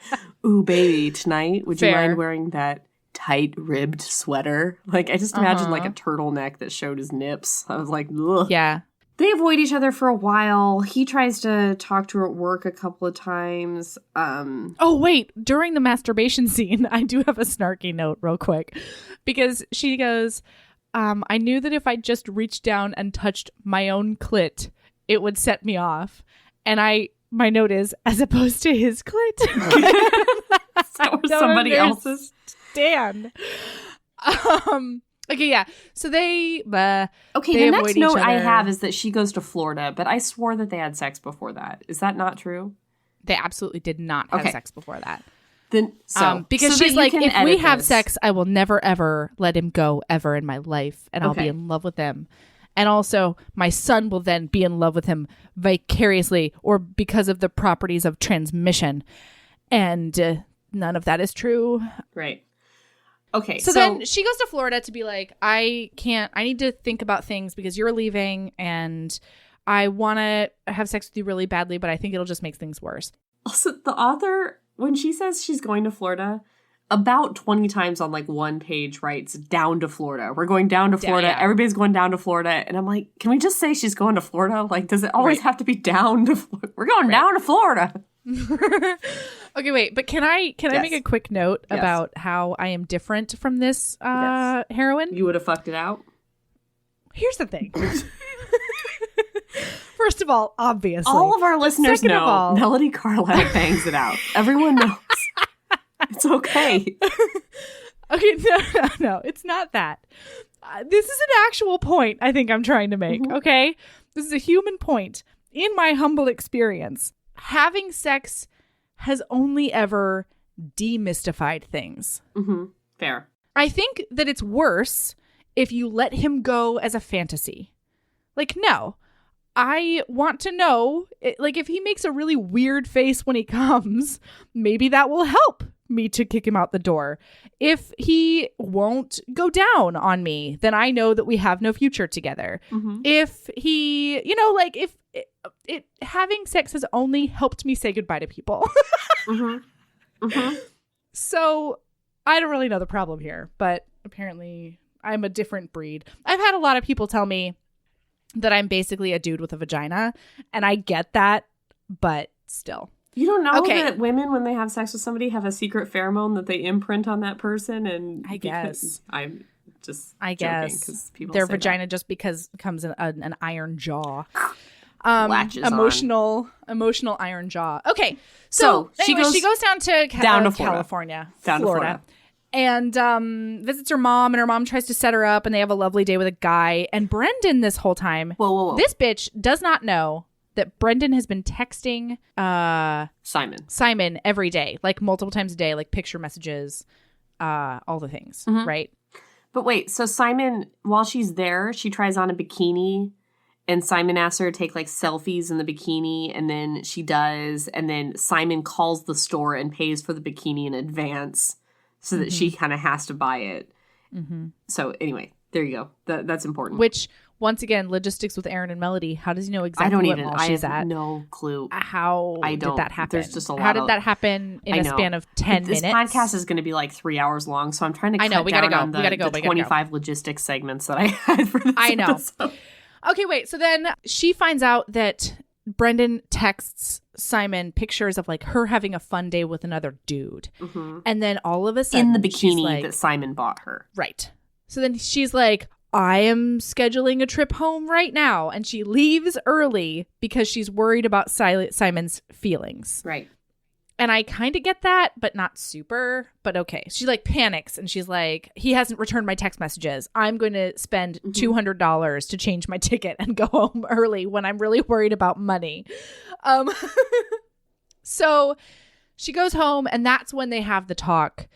ooh, baby, tonight, would you mind wearing that tight, ribbed sweater? Like, I just imagined like a turtleneck that showed his nips. I was like, ugh. Yeah. They avoid each other for a while. He tries to talk to her at work a couple of times. Oh, wait. During the masturbation scene, I do have a snarky note real quick. Because she goes... I knew that if I just reached down and touched my own clit, it would set me off. And my note is, as opposed to his clit. Or somebody else's. Dan. Okay, yeah. So they the next note I have is that she goes to Florida, but I swore that they had sex before that. Is that not true? They absolutely did not have sex before that. Then, because so she's like, if we have this. sex, I will never, ever let him go ever in my life. And I'll be in love with him. And also, my son will then be in love with him vicariously or because of the properties of transmission. And none of that is true. Right. Okay. So then she goes to Florida to be like, I need to think about things because you're leaving and I want to have sex with you really badly, but I think it'll just make things worse. Also, the author... When she says she's going to Florida, about 20 times on like one page writes down to Florida. We're going down to Florida. Yeah. Everybody's going down to Florida. And I'm like, can we just say she's going to Florida? Like, does it always have to be down to Florida? We're going down to Florida. Okay, wait. But can I make a quick note about how I am different from this heroine? You would have fucked it out? Here's the thing. First of all, obviously. All of our listeners know Melody Carlisle bangs it out. Everyone knows. It's okay. Okay, no, it's not that. This is an actual point I think I'm trying to make, okay? This is a human point. In my humble experience, having sex has only ever demystified things. Mm-hmm. Fair. I think that it's worse if you let him go as a fantasy. Like, no. I want to know, like, if he makes a really weird face when he comes, maybe that will help me to kick him out the door. If he won't go down on me, then I know that we have no future together. Mm-hmm. If he, like, if having sex has only helped me say goodbye to people. Mm-hmm. Mm-hmm. So I don't really know the problem here, but apparently I'm a different breed. I've had a lot of people tell me that I'm basically a dude with a vagina, and I get that, but still. You don't know that women, when they have sex with somebody, have a secret pheromone that they imprint on that person? And I guess. I'm just I joking, guess. People their say vagina that. just because comes in an iron jaw. Latches emotional iron jaw. Okay, so anyway, she goes down to California, Florida. And visits her mom, and her mom tries to set her up, and they have a lovely day with a guy. And Brendan, this whole time, whoa. This bitch does not know that Brendan has been texting Simon every day, like multiple times a day, like picture messages, all the things, right? But wait, so Simon, while she's there, she tries on a bikini, and Simon asks her to take like selfies in the bikini, and then she does, and then Simon calls the store and pays for the bikini in advance so that she kind of has to buy it. So anyway, there you go. That's important. Which, once again, logistics with Erin and Melody. How does he know exactly what mall she's at? I have no clue. How did that happen? There's just a lot. How did that happen in a span of 10 minutes? This podcast is going to be like 3 hours long, so I'm trying to cut down on the 25 logistics segments that I had for this episode. Okay, wait. So then she finds out that Brendan texts Simon pictures of like her having a fun day with another dude. And then all of a sudden in the bikini that Simon bought her. Right. So then she's like, I am scheduling a trip home right now. And she leaves early because she's worried about Simon's feelings. Right. And I kind of get that, but not super. But okay. She like panics and she's like, he hasn't returned my text messages. I'm going to spend $200 to change my ticket and go home early when I'm really worried about money. So she goes home, and that's when they have the talk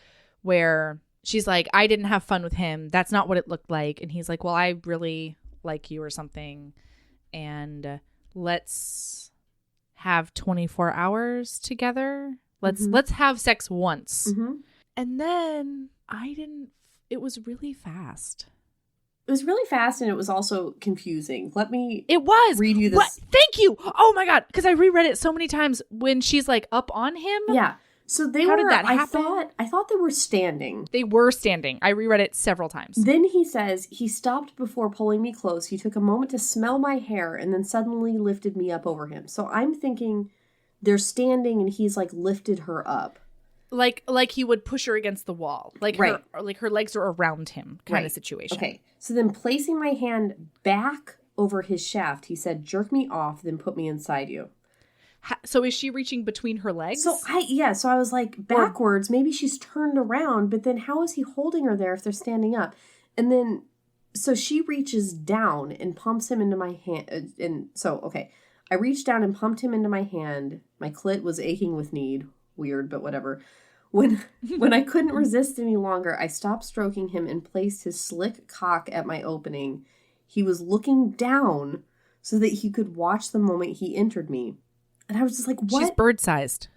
where she's like, I didn't have fun with him. That's not what it looked like. And he's like, well, I really like you or something. And let's have 24 hours together. Let's have sex once. And then it was really fast. It was really fast, and it was also confusing. It was. Read you this. What? Thank you. Oh my God. Because I reread it so many times when she's like up on him. Yeah. So did that happen? I thought they were standing. They were standing. I reread it several times. Then he says, he stopped before pulling me close. He took a moment to smell my hair and then suddenly lifted me up over him. So I'm thinking they're standing and he's like lifted her up. Like he would push her against the wall. Like her legs are around him kind of situation. Okay. So then placing my hand back over his shaft, he said, jerk me off, then put me inside you. So is she reaching between her legs? So I was like backwards. Maybe she's turned around, but then how is he holding her there if they're standing up? And then, so she reaches down and pumps him into my hand. I reached down and pumped him into my hand. My clit was aching with need. Weird, but whatever. When I couldn't resist any longer, I stopped stroking him and placed his slick cock at my opening. He was looking down so that he could watch the moment he entered me. And I was just like, what? She's bird-sized.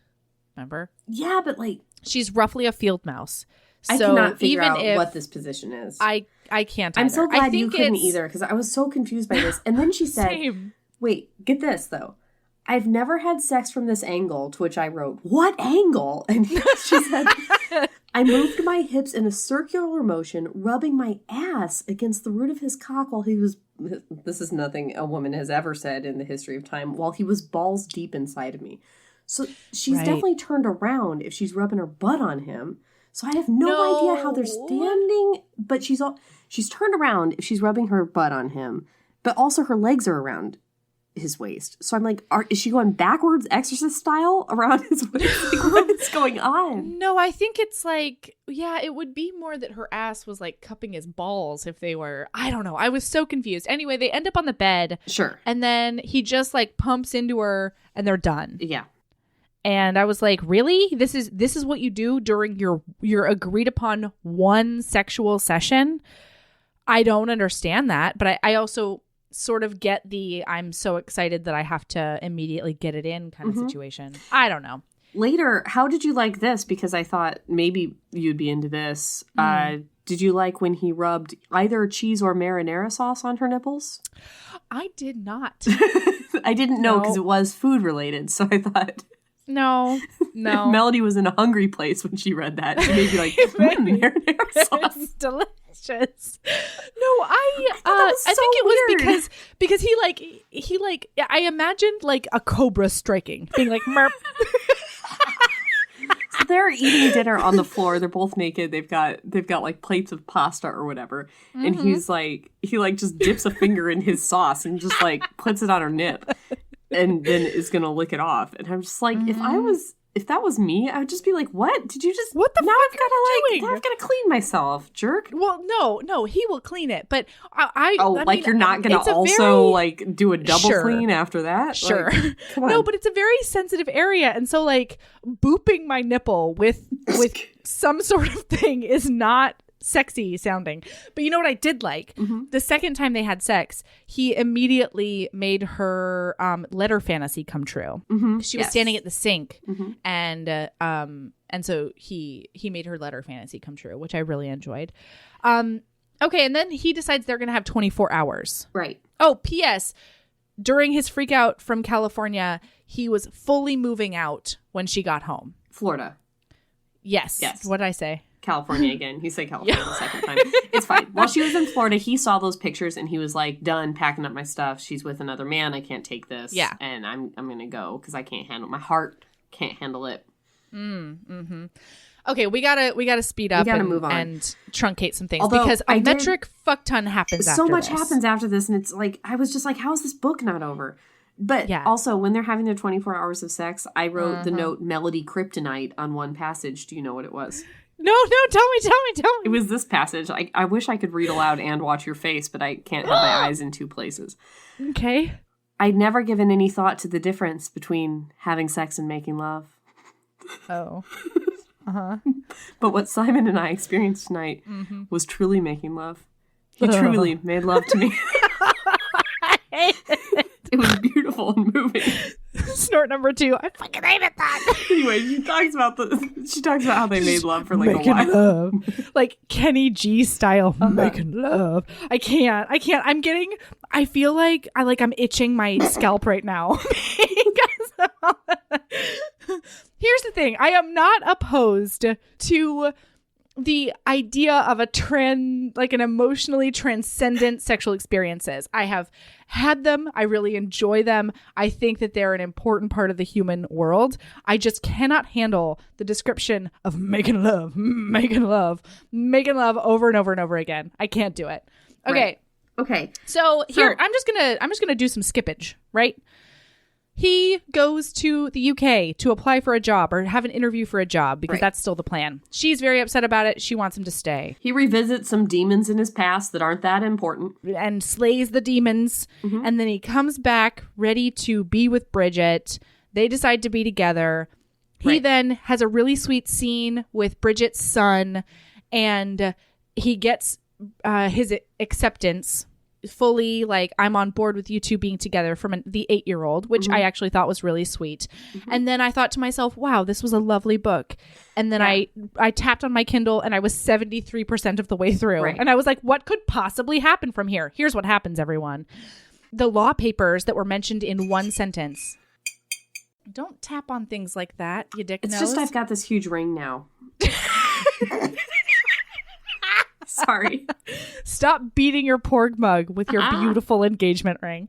Remember? Yeah, but like... She's roughly a field mouse. I cannot figure out what this position is. I can't either. I'm so glad you couldn't either, because I was so confused by this. And then she said, Same. Wait, get this, though. I've never had sex from this angle, to which I wrote, what angle? And she said, I moved my hips in a circular motion, rubbing my ass against the root of his cock while he was, this is nothing a woman has ever said in the history of time, while he was balls deep inside of me. So she's definitely turned around if she's rubbing her butt on him. So I have no idea how they're standing, but she's turned around if she's rubbing her butt on him, but also her legs are around his waist. So I'm like, is she going backwards Exorcist style around his waist? Like, what is going on? No, I think it's like, yeah, it would be more that her ass was like cupping his balls if they were, I don't know. I was so confused. Anyway, they end up on the bed. Sure. And then he just like pumps into her and they're done. Yeah. And I was like, really? This is what you do during your agreed upon one sexual session? I don't understand that. But I also sort of get the I'm so excited that I have to immediately get it in kind of situation. I don't know. Later, how did you like this? Because I thought maybe you'd be into this. Did you like when he rubbed either cheese or marinara sauce on her nipples? I did not. I didn't know because it was food related. So I thought... No. Melody was in a hungry place when she read that. She may be like, marinara sauce. It's delicious. No, I think it was because he I imagined like a cobra striking, being like merp. So they're eating dinner on the floor. They're both naked. They've got like plates of pasta or whatever. And he's like, he like just dips a finger in his sauce and just like puts it on her nip. And then is going to lick it off. And I'm just like, if I was if that was me, I would just be like, what? Did you just... What the now fuck I've gotta, are you doing? Now I've got to clean myself, jerk. Well, no, he will clean it. But I mean, you're not going to also, like, do a double clean after that? Sure. Like, come on. No, but it's a very sensitive area. And so, like, booping my nipple with some sort of thing is not sexy sounding. But you know what I did like? Mm-hmm. The second time they had sex, he immediately made her letter fantasy come true. Mm-hmm. She was standing at the sink, mm-hmm. and so he made her letter fantasy come true, which I really enjoyed. Okay, and then he decides they're going to have 24 hours. Right. Oh, P.S. During his freak out from California, he was fully moving out when she got home. Florida. Yes. What did I say? California again. He said California the second time. It's fine. While she was in Florida, he saw those pictures and he was like, done packing up my stuff. She's with another man. I can't take this. Yeah. And I'm going to go because I can't handle, my heart can't handle it. Mm-hmm. Okay, we gotta speed up and move on and truncate some things. Although because a metric fuck ton happens after so much this. happens after this, and it's like, I was just like, how is this book not over? But also, when they're having their 24 hours of sex, I wrote the note Melody Kryptonite on one passage. Do you know what it was? No, tell me. It was this passage. I wish I could read aloud and watch your face, but I can't have my eyes in two places. Okay. I'd never given any thought to the difference between having sex and making love. Oh. Uh-huh. But what Simon and I experienced tonight was truly making love. He truly made love to me. It was beautiful and moving. Snort number 2. I fucking hated that. Anyway, she talks about how they made love for like making a while. Love. Like Kenny G style making love. I can't. I feel like I'm itching my scalp right now. Here's the thing. I am not opposed to the idea of an emotionally transcendent sexual experiences. I have had them. I really enjoy them. I think that they're an important part of the human world. I just cannot handle the description of making love over and over and over again. I can't do it. Okay. Right. Okay. So here, I'm just gonna do some skippage, right? He goes to the UK to apply for a job or have an interview for a job because that's still the plan. She's very upset about it. She wants him to stay. He revisits some demons in his past that aren't that important. And slays the demons. Mm-hmm. And then he comes back ready to be with Bridget. They decide to be together. He then has a really sweet scene with Bridget's son. And he gets his acceptance fully, like, I'm on board with you two being together from the 8-year-old, which I actually thought was really sweet. And then I thought to myself, wow, this was a lovely book. And then I tapped on my Kindle and I was 73% of the way through. And I was like, what could possibly happen from here? Here's what happens, everyone. The law papers that were mentioned in one sentence. Don't tap on things like that, you dick nose. It's just I've got this huge ring now. Sorry. Stop beating your porg mug with your beautiful engagement ring.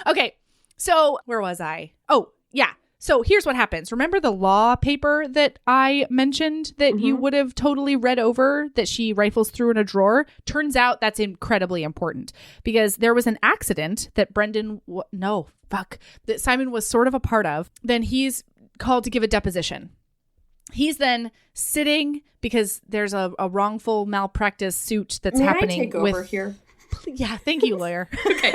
Okay, so where was I? Oh, yeah. So here's what happens. Remember the law paper that I mentioned that you would have totally read over that she rifles through in a drawer? Turns out that's incredibly important because there was an accident that that Simon was sort of a part of. Then he's called to give a deposition. He's then sitting because there's a wrongful malpractice suit that's happening. May I take over here? Yeah, thank you, lawyer. Okay.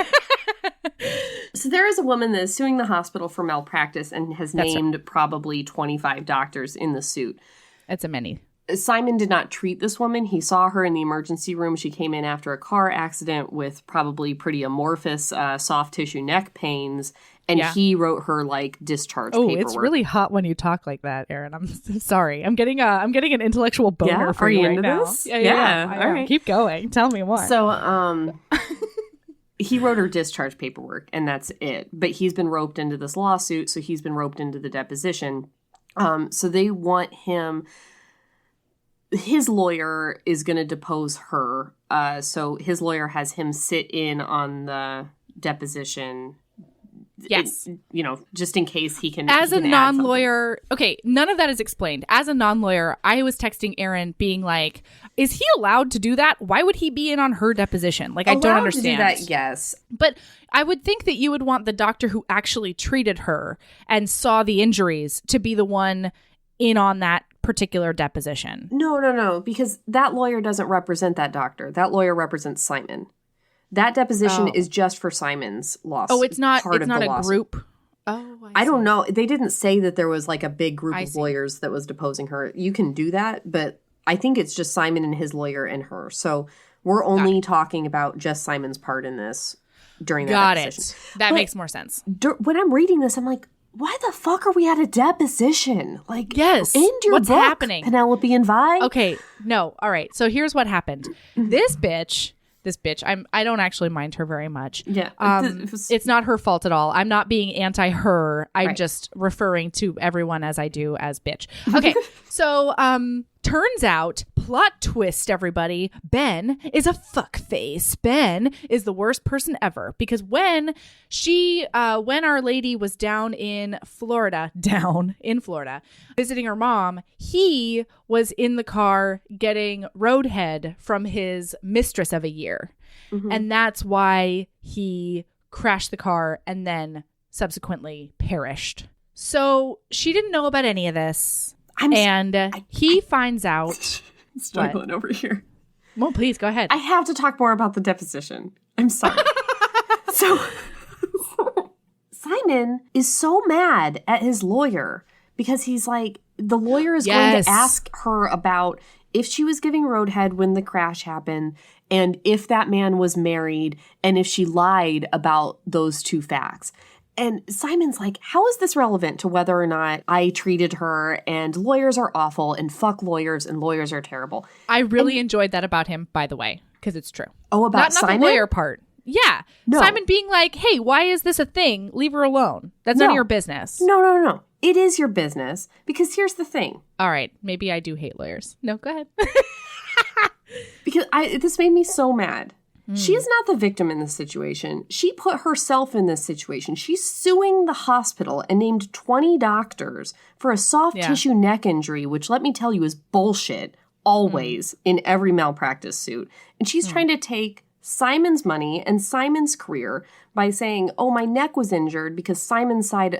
So there is a woman that is suing the hospital for malpractice and has named probably 25 doctors in the suit. It's a many. Simon did not treat this woman. He saw her in the emergency room. She came in after a car accident with probably pretty amorphous soft tissue neck pains. And he wrote her like discharge paperwork. It's really hot when you talk like that, Erin. I'm sorry. I'm getting an intellectual boner for you right now. This? Yeah. All right. Keep going. Tell me more. So, he wrote her discharge paperwork, and that's it. But he's been roped into this lawsuit, so he's been roped into the deposition. So they want him. His lawyer is going to depose her. So his lawyer has him sit in on the deposition. Yes. Just in case he can. As a non-lawyer, okay, none of that is explained. As a non-lawyer, I was texting Erin being like, is he allowed to do that? Why would he be in on her deposition? Like, I don't understand. To do that, yes. But I would think that you would want the doctor who actually treated her and saw the injuries to be the one in on that particular deposition. No, because that lawyer doesn't represent that doctor. That lawyer represents Simon. That deposition is just for Simon's lawsuit. Oh, it's not a group. Oh, I don't know. They didn't say that there was like a big group of lawyers that was deposing her. You can do that, but I think it's just Simon and his lawyer and her. So we're only talking about just Simon's part in this during that deposition. That makes more sense. When I'm reading this, I'm like, why the fuck are we at a deposition? Like, yes. End your What's book, happening? Penelope and Vi. Okay, no. All right. So here's what happened. This bitch, I don't actually mind her very much. Yeah. It's not her fault at all. I'm not being anti-her. I'm just referring to everyone as I do as bitch. Okay. So, turns out, plot twist, everybody, Ben is a fuckface. Ben is the worst person ever because when Our Lady was down in Florida, visiting her mom, he was in the car getting roadhead from his mistress of a year. Mm-hmm. And that's why he crashed the car and then subsequently perished. So she didn't know about any of this. He finds out. I'm struggling over here. Well, please go ahead. I have to talk more about the deposition. I'm sorry. So Simon is so mad at his lawyer because he's like, the lawyer is going to ask her about if she was giving roadhead when the crash happened and if that man was married and if she lied about those two facts. And Simon's like, how is this relevant to whether or not I treated her? And lawyers are awful and fuck lawyers and lawyers are terrible. I really enjoyed that about him, by the way, because it's true. Oh, about Simon? Not the lawyer part. Yeah. No. Simon being like, hey, why is this a thing? Leave her alone. That's none of your business. No. It is your business because here's the thing. All right. Maybe I do hate lawyers. No, go ahead. Because this made me so mad. She is not the victim in this situation. She put herself in this situation. She's suing the hospital and named 20 doctors for a soft tissue neck injury, which let me tell you is bullshit always in every malpractice suit. And she's trying to take Simon's money and Simon's career by saying, oh, my neck was injured because Simon signed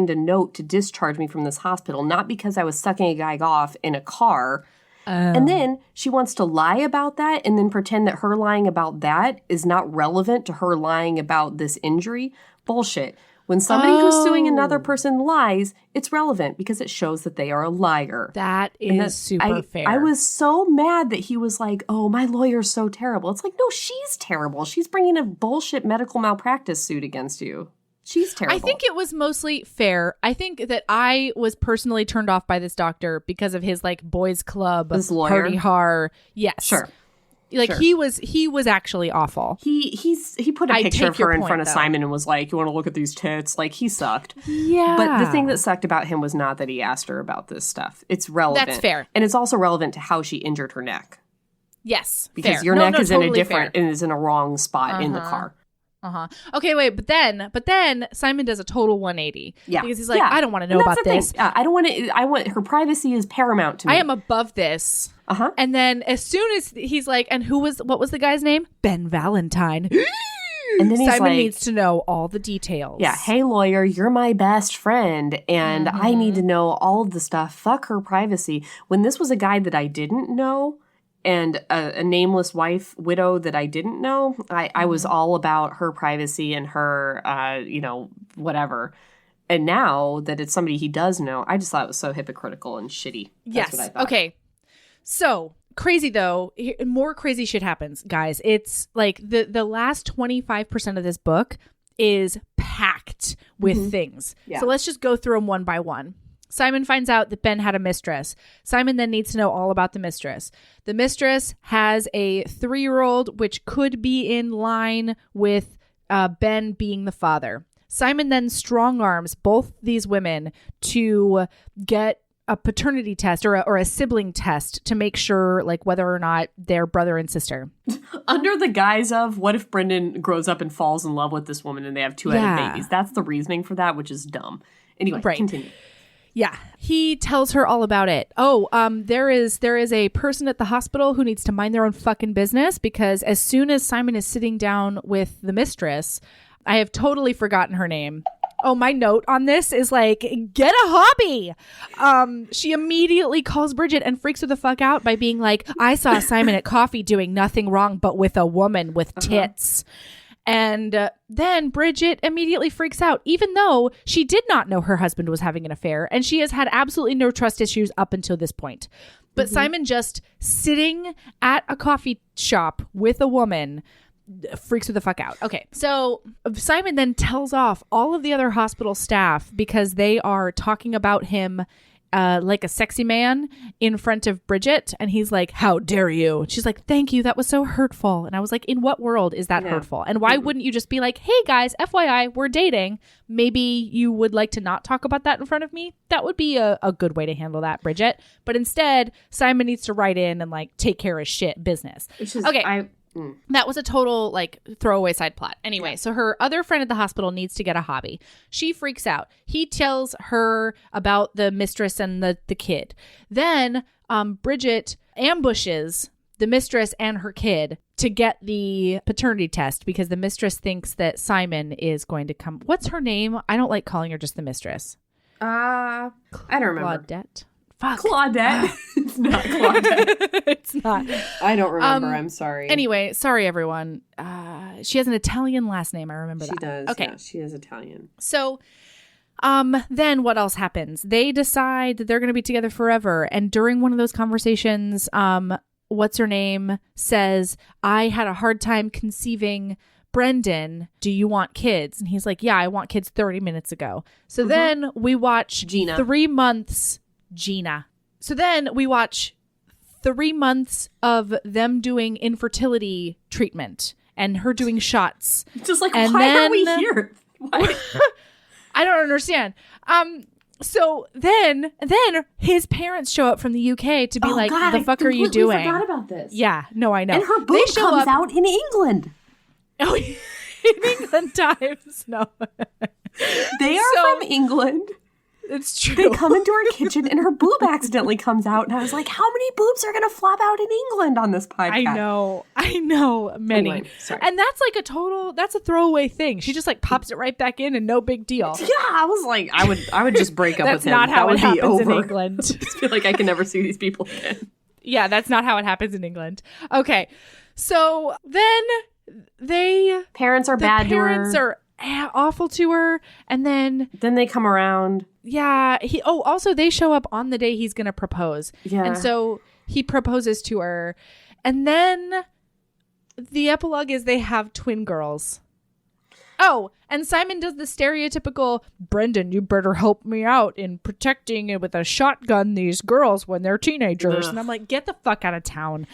a note to discharge me from this hospital, not because I was sucking a guy off in a car. And then she wants to lie about that and then pretend that her lying about that is not relevant to her lying about this injury. Bullshit. When somebody who's suing another person lies, it's relevant because it shows that they are a liar. That is super fair. I was so mad that he was like, oh, my lawyer's so terrible. It's like, no, she's terrible. She's bringing a bullshit medical malpractice suit against you. She's terrible. I think it was mostly fair. I think that I was personally turned off by this doctor because of his like boys club party har. Yes. Sure. Like he was actually awful. He put a picture of her in front of Simon and was like, you want to look at these tits? Like he sucked. Yeah. But the thing that sucked about him was not that he asked her about this stuff. It's relevant. That's fair. And it's also relevant to how she injured her neck. Yes. Because your neck is totally in a different and is in a wrong spot in the car. Okay, wait, but then Simon does a total 180. Yeah. Because he's like, I don't want to know about this. I don't want to. I want her privacy is paramount to me. I am above this. And then as soon as he's like, and what was the guy's name? Ben Valentine. And then he's Simon like, needs to know all the details. Yeah. Hey, lawyer, you're my best friend, and I need to know all of the stuff. Fuck her privacy. When this was a guy that I didn't know. And a nameless widow that I didn't know, I was all about her privacy and her, whatever. And now that it's somebody he does know, I just thought it was so hypocritical and shitty. That's what I thought. Okay. So, crazy though. More crazy shit happens, guys. It's like the last 25% of this book is packed with things. Yeah. So let's just go through them one by one. Simon finds out that Ben had a mistress. Simon then needs to know all about the mistress. The mistress has a 3-year-old, which could be in line with Ben being the father. Simon then strong arms both these women to get a paternity test or a sibling test to make sure like whether or not they're brother and sister. Under the guise of what if Brendan grows up and falls in love with this woman and they have 2-headed babies? That's the reasoning for that, which is dumb. Anyway, continue. Yeah. He tells her all about it. Oh, there is a person at the hospital who needs to mind their own fucking business because as soon as Simon is sitting down with the mistress, I have totally forgotten her name. Oh, my note on this is like, get a hobby. She immediately calls Bridget and freaks her the fuck out by being like, I saw Simon at coffee doing nothing wrong but with a woman with tits. And then Bridget immediately freaks out, even though she did not know her husband was having an affair. And she has had absolutely no trust issues up until this point. But Simon just sitting at a coffee shop with a woman freaks her the fuck out. Okay, so Simon then tells off all of the other hospital staff because they are talking about him like a sexy man in front of Bridget, and he's like, how dare you? She's like, thank you, that was so hurtful. And I was like, in what world is that hurtful? And why wouldn't you just be like, hey guys, FYI, we're dating, maybe you would like to not talk about that in front of me? That would be a good way to handle that, Bridget. But instead, Simon needs to write in and like take care of shit business. Okay, that was a total like throwaway side plot. Anyway, so her other friend at the hospital needs to get a hobby. She freaks out. He tells her about the mistress and the kid. Then Bridget ambushes the mistress and her kid to get the paternity test because the mistress thinks that Simon is going to come. What's her name? I don't like calling her just the mistress. I don't remember. Claudette. Fuck. Claudette. It's not Claudette. It's not. I don't remember. I'm sorry. Anyway, sorry everyone. She has an Italian last name. I remember that. She does. Okay. Yeah, she is Italian. So, then what else happens? They decide that they're going to be together forever. And during one of those conversations, what's her name says, I had a hard time conceiving Brendan. Do you want kids? And he's like, yeah, I want kids 30 minutes ago. So then we watch Gina. 3 months. Gina. So then we watch 3 months of them doing infertility treatment and her doing shots. Just like, and why then, are we here? Why? I don't understand. So then his parents show up from the UK to be like, God, the fuck are you doing? I forgot about this. Yeah, no, I know. And her boob comes out in England. Oh, in England times. No. They are from England. It's true. They come into our kitchen and her boob accidentally comes out. And I was like, how many boobs are going to flop out in England on this podcast? I know. Many. Anyway, sorry. And that's like that's a throwaway thing. She just like pops it right back in and no big deal. Yeah, I was like, I would just break up with him. That's not how it happens in England. I just feel like I can never see these people again. Yeah, that's not how it happens in England. Okay. So then Parents are bad to her. Parents are awful to her. And then they come around. Yeah. Also they show up on the day he's going to propose. Yeah. And so he proposes to her. And then the epilogue is they have twin girls. Oh, and Simon does the stereotypical, Brendan, you better help me out in protecting it with a shotgun these girls when they're teenagers. Ugh. And I'm like, get the fuck out of town.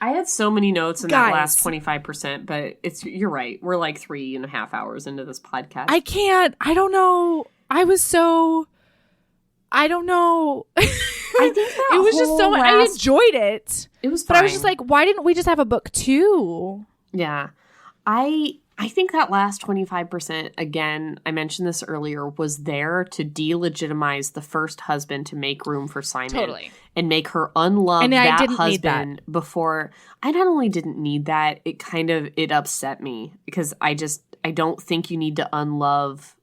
I had so many notes in that last 25%, but you're right. We're like 3.5 hours into this podcast. I don't know. I don't know. I think that it was just so much. I enjoyed it. It was fine. But I was just like, why didn't we just have a book too? Yeah. I think that last 25%, again, I mentioned this earlier, was there to delegitimize the first husband to make room for Simon. Totally. And make her unlove that husband before. I not only didn't need that, it upset me because I don't think you need to unlove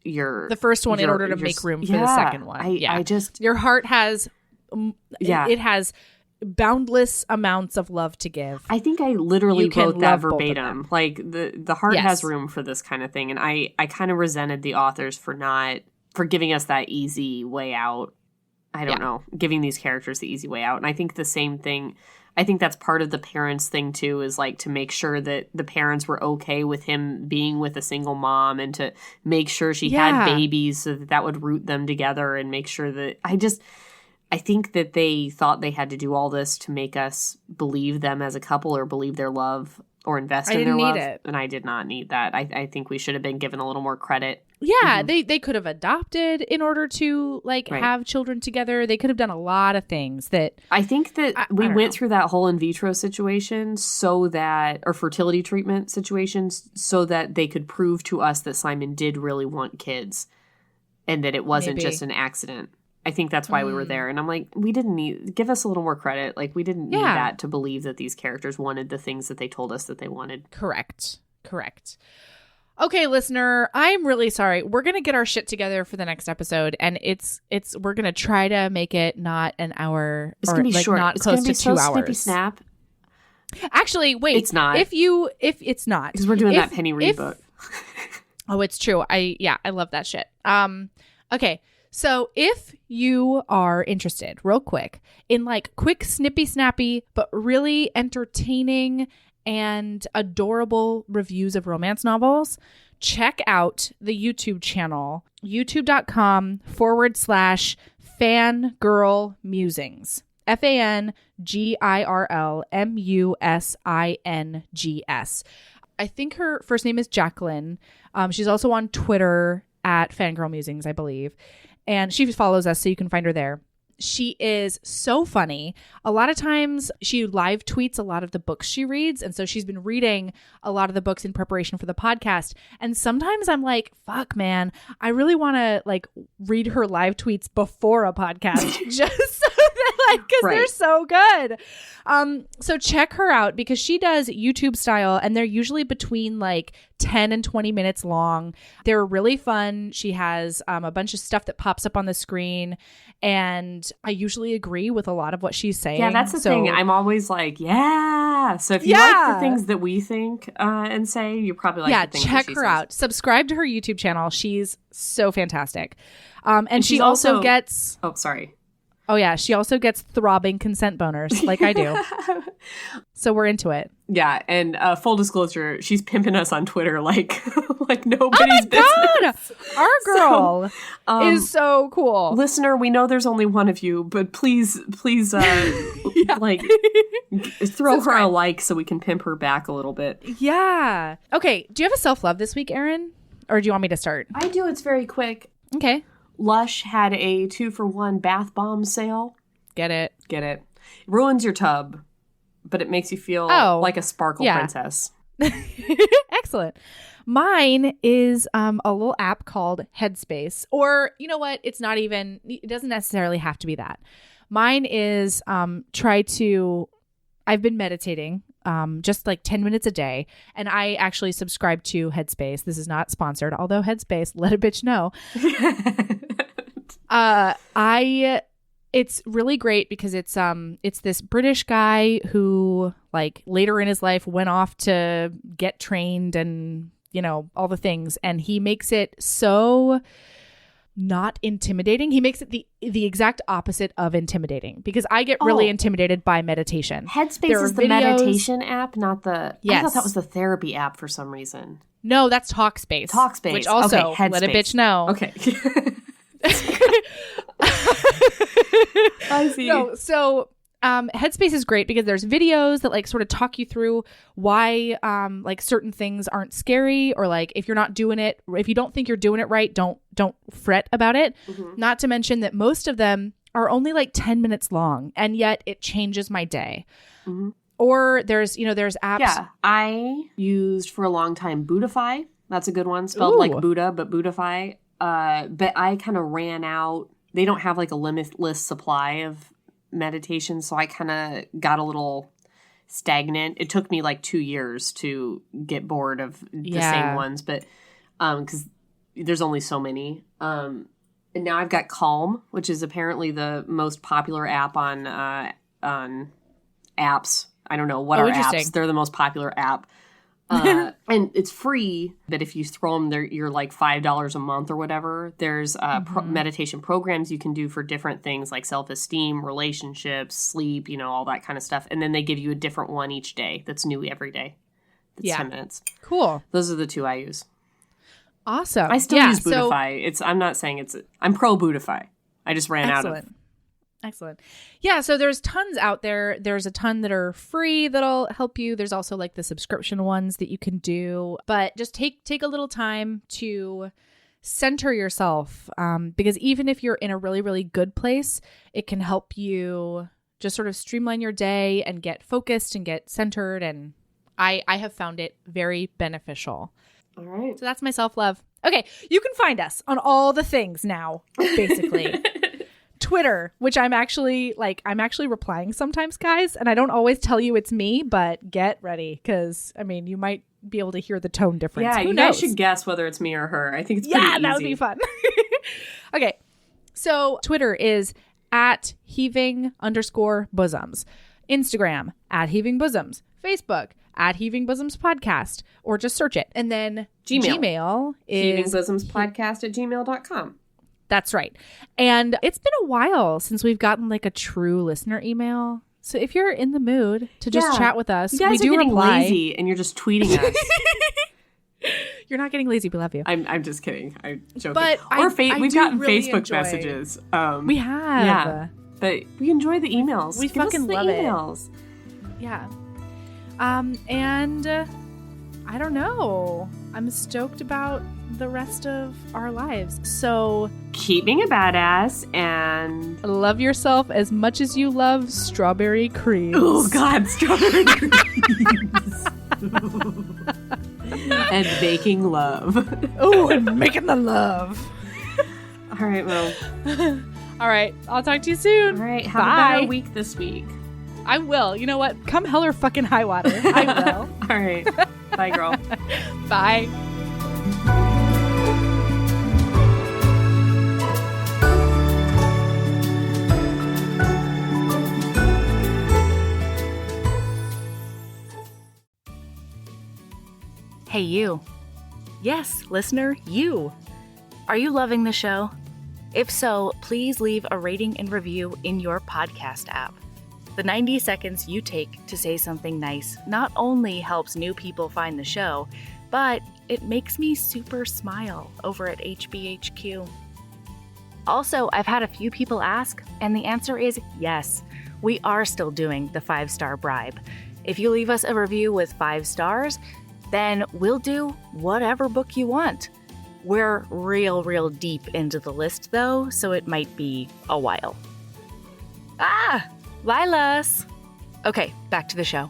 the first one in order to make room for the second one. Your heart has it has boundless amounts of love to give. I think I literally wrote that verbatim. Like the heart has room for this kind of thing, and I kind of resented the authors for giving us that easy way out. I don't know, giving these characters the easy way out. And I think the same thing, I think that's part of the parents thing too, is like to make sure that the parents were okay with him being with a single mom and to make sure she had babies so that would root them together and make sure that I think that they thought they had to do all this to make us believe them as a couple or believe their love or invest in their love. And I did not need that. I think we should have been given a little more credit. Yeah, they could have adopted in order to have children together. They could have done a lot of things that I think that we went through that whole in vitro situation or fertility treatment situations so that they could prove to us that Simon did really want kids and that it wasn't just an accident. I think that's why we were there. And I'm like, we didn't give us a little more credit. Like, we didn't need that to believe that these characters wanted the things that they told us that they wanted. Correct. Okay, listener, I'm really sorry. We're going to get our shit together for the next episode, and we're going to try to make it not an hour it's gonna be short. Not it's close gonna be to 2 so hours. Snippy snap. Actually, wait. It's not. If it's not. Because we're doing that Penny Reed book. Oh, it's true. I love that shit. Okay. So if you are interested, real quick, in like quick, snippy, snappy, but really entertaining and adorable reviews of romance novels, check out the YouTube channel, youtube.com/fangirl musings. FANGIRLMUSINGS. I think her first name is Jacqueline. She's also on Twitter at Fangirl Musings, I believe. And she follows us, so you can find her there. She is so funny. A lot of times she live tweets a lot of the books she reads. And so she's been reading a lot of the books in preparation for the podcast. And sometimes I'm like, fuck, man, I really want to like read her live tweets before a podcast just so that like, because they're so good. So check her out because she does YouTube style and they're usually between like 10 and 20 minutes long. They're really fun. She has a bunch of stuff that pops up on the screen. And I usually agree with a lot of what she's saying. Yeah, that's the thing. I'm always like, yeah. So if you like the things that we think and say, you probably like the things check that she her says. out. Subscribe to her YouTube channel. She's so fantastic. And she also gets... Oh, sorry. Oh, yeah. She also gets throbbing consent boners like I do. So we're into it. Yeah. And full disclosure, she's pimping us on Twitter like nobody's business. God! Our girl is so cool. Listener, we know there's only one of you, but please, like throw her a like so we can pimp her back a little bit. Yeah. Okay. Do you have a self-love this week, Erin? Or do you want me to start? I do. It's very quick. Okay. Lush had a 2-for-1 bath bomb sale. Get it. It ruins your tub, but it makes you feel like a sparkle princess. Excellent. Mine is a little app called Headspace. Or, you know what? It doesn't necessarily have to be that. Mine is I've been meditating just like 10 minutes a day. And I actually subscribe to Headspace. This is not sponsored, although Headspace, let a bitch know. It's really great because it's this British guy who like later in his life went off to get trained and, you know, all the things. And he makes it so not intimidating. He makes it the exact opposite of intimidating because I get really intimidated by meditation. Headspace is the meditation app, not the... Yes. I thought that was the therapy app for some reason. No, that's Talkspace. Which also, let a bitch know. Okay. I see. No, so Headspace is great because there's videos that like sort of talk you through why like certain things aren't scary, or like if you're not doing it, if you don't think you're doing it right, don't fret about it. Mm-hmm. Not to mention that most of them are only like 10 minutes long, and yet it changes my day. Mm-hmm. Or there's apps. Yeah, I used for a long time Buddhify. That's a good one. Spelled like Buddha, but Buddhify. But I kind of ran out. They don't have like a limitless supply of meditation, so I kind of got a little stagnant. It took me like 2 years to get bored of the same ones, but because there's only so many. And now I've got Calm, which is apparently the most popular app on apps. I don't know what are apps. They're the most popular app. And it's free, but if you throw them there, you're like $5 a month or whatever. There's meditation programs you can do for different things like self-esteem, relationships, sleep, all that kind of stuff. And then they give you a different one each day that's new every day. That's 10 minutes. Cool. Those are the two I use. Awesome. I still use Buddhify. I'm not saying I'm pro Buddhify. I just ran out of. Excellent. Yeah, so there's tons out there. There's a ton that are free that'll help you. There's also like the subscription ones that you can do. But just take a little time to center yourself because even if you're in a really, really good place, it can help you just sort of streamline your day and get focused and get centered. And I have found it very beneficial. All right. So that's my self-love. Okay, you can find us on all the things now, basically. Twitter, which I'm actually replying sometimes, guys, and I don't always tell you it's me, but get ready because I mean you might be able to hear the tone difference. Yeah, Who you knows? guys should guess whether it's me or her. I think it's pretty easy. That would be fun. Okay, so Twitter is at heaving_bosoms, Instagram at heaving bosoms, Facebook at heaving bosoms podcast, or just search it, and then Gmail is heavingbosomspodcast@gmail.com. That's right. And it's been a while since we've gotten like a true listener email. So if you're in the mood to just chat with us, you guys we do are getting reply. lazy and you're just tweeting us. You're not getting lazy. We love you. I'm just kidding. I'm joking. But we've gotten really Facebook messages. We have. Yeah. But we enjoy the emails. We Give fucking us the love emails. it. Yeah. And I don't know. I'm stoked about the rest of our lives. So keep being a badass and love yourself as much as you love strawberry creams. Oh God, strawberry creams. And making love. Oh, and making the love. All right, well. All right, I'll talk to you soon. All right, have a better week this week. I will. You know what? Come hell or fucking high water. I will. All right. Bye, girl. Bye. Hey, you. Yes, listener, you. Are you loving the show? If so, please leave a rating and review in your podcast app. The 90 seconds you take to say something nice not only helps new people find the show, but it makes me super smile over at HBHQ. Also, I've had a few people ask, and the answer is yes. We are still doing the 5-star bribe. If you leave us a review with 5 stars, then we'll do whatever book you want. We're real deep into the list, though, so it might be a while. Lilas! Okay, back to the show.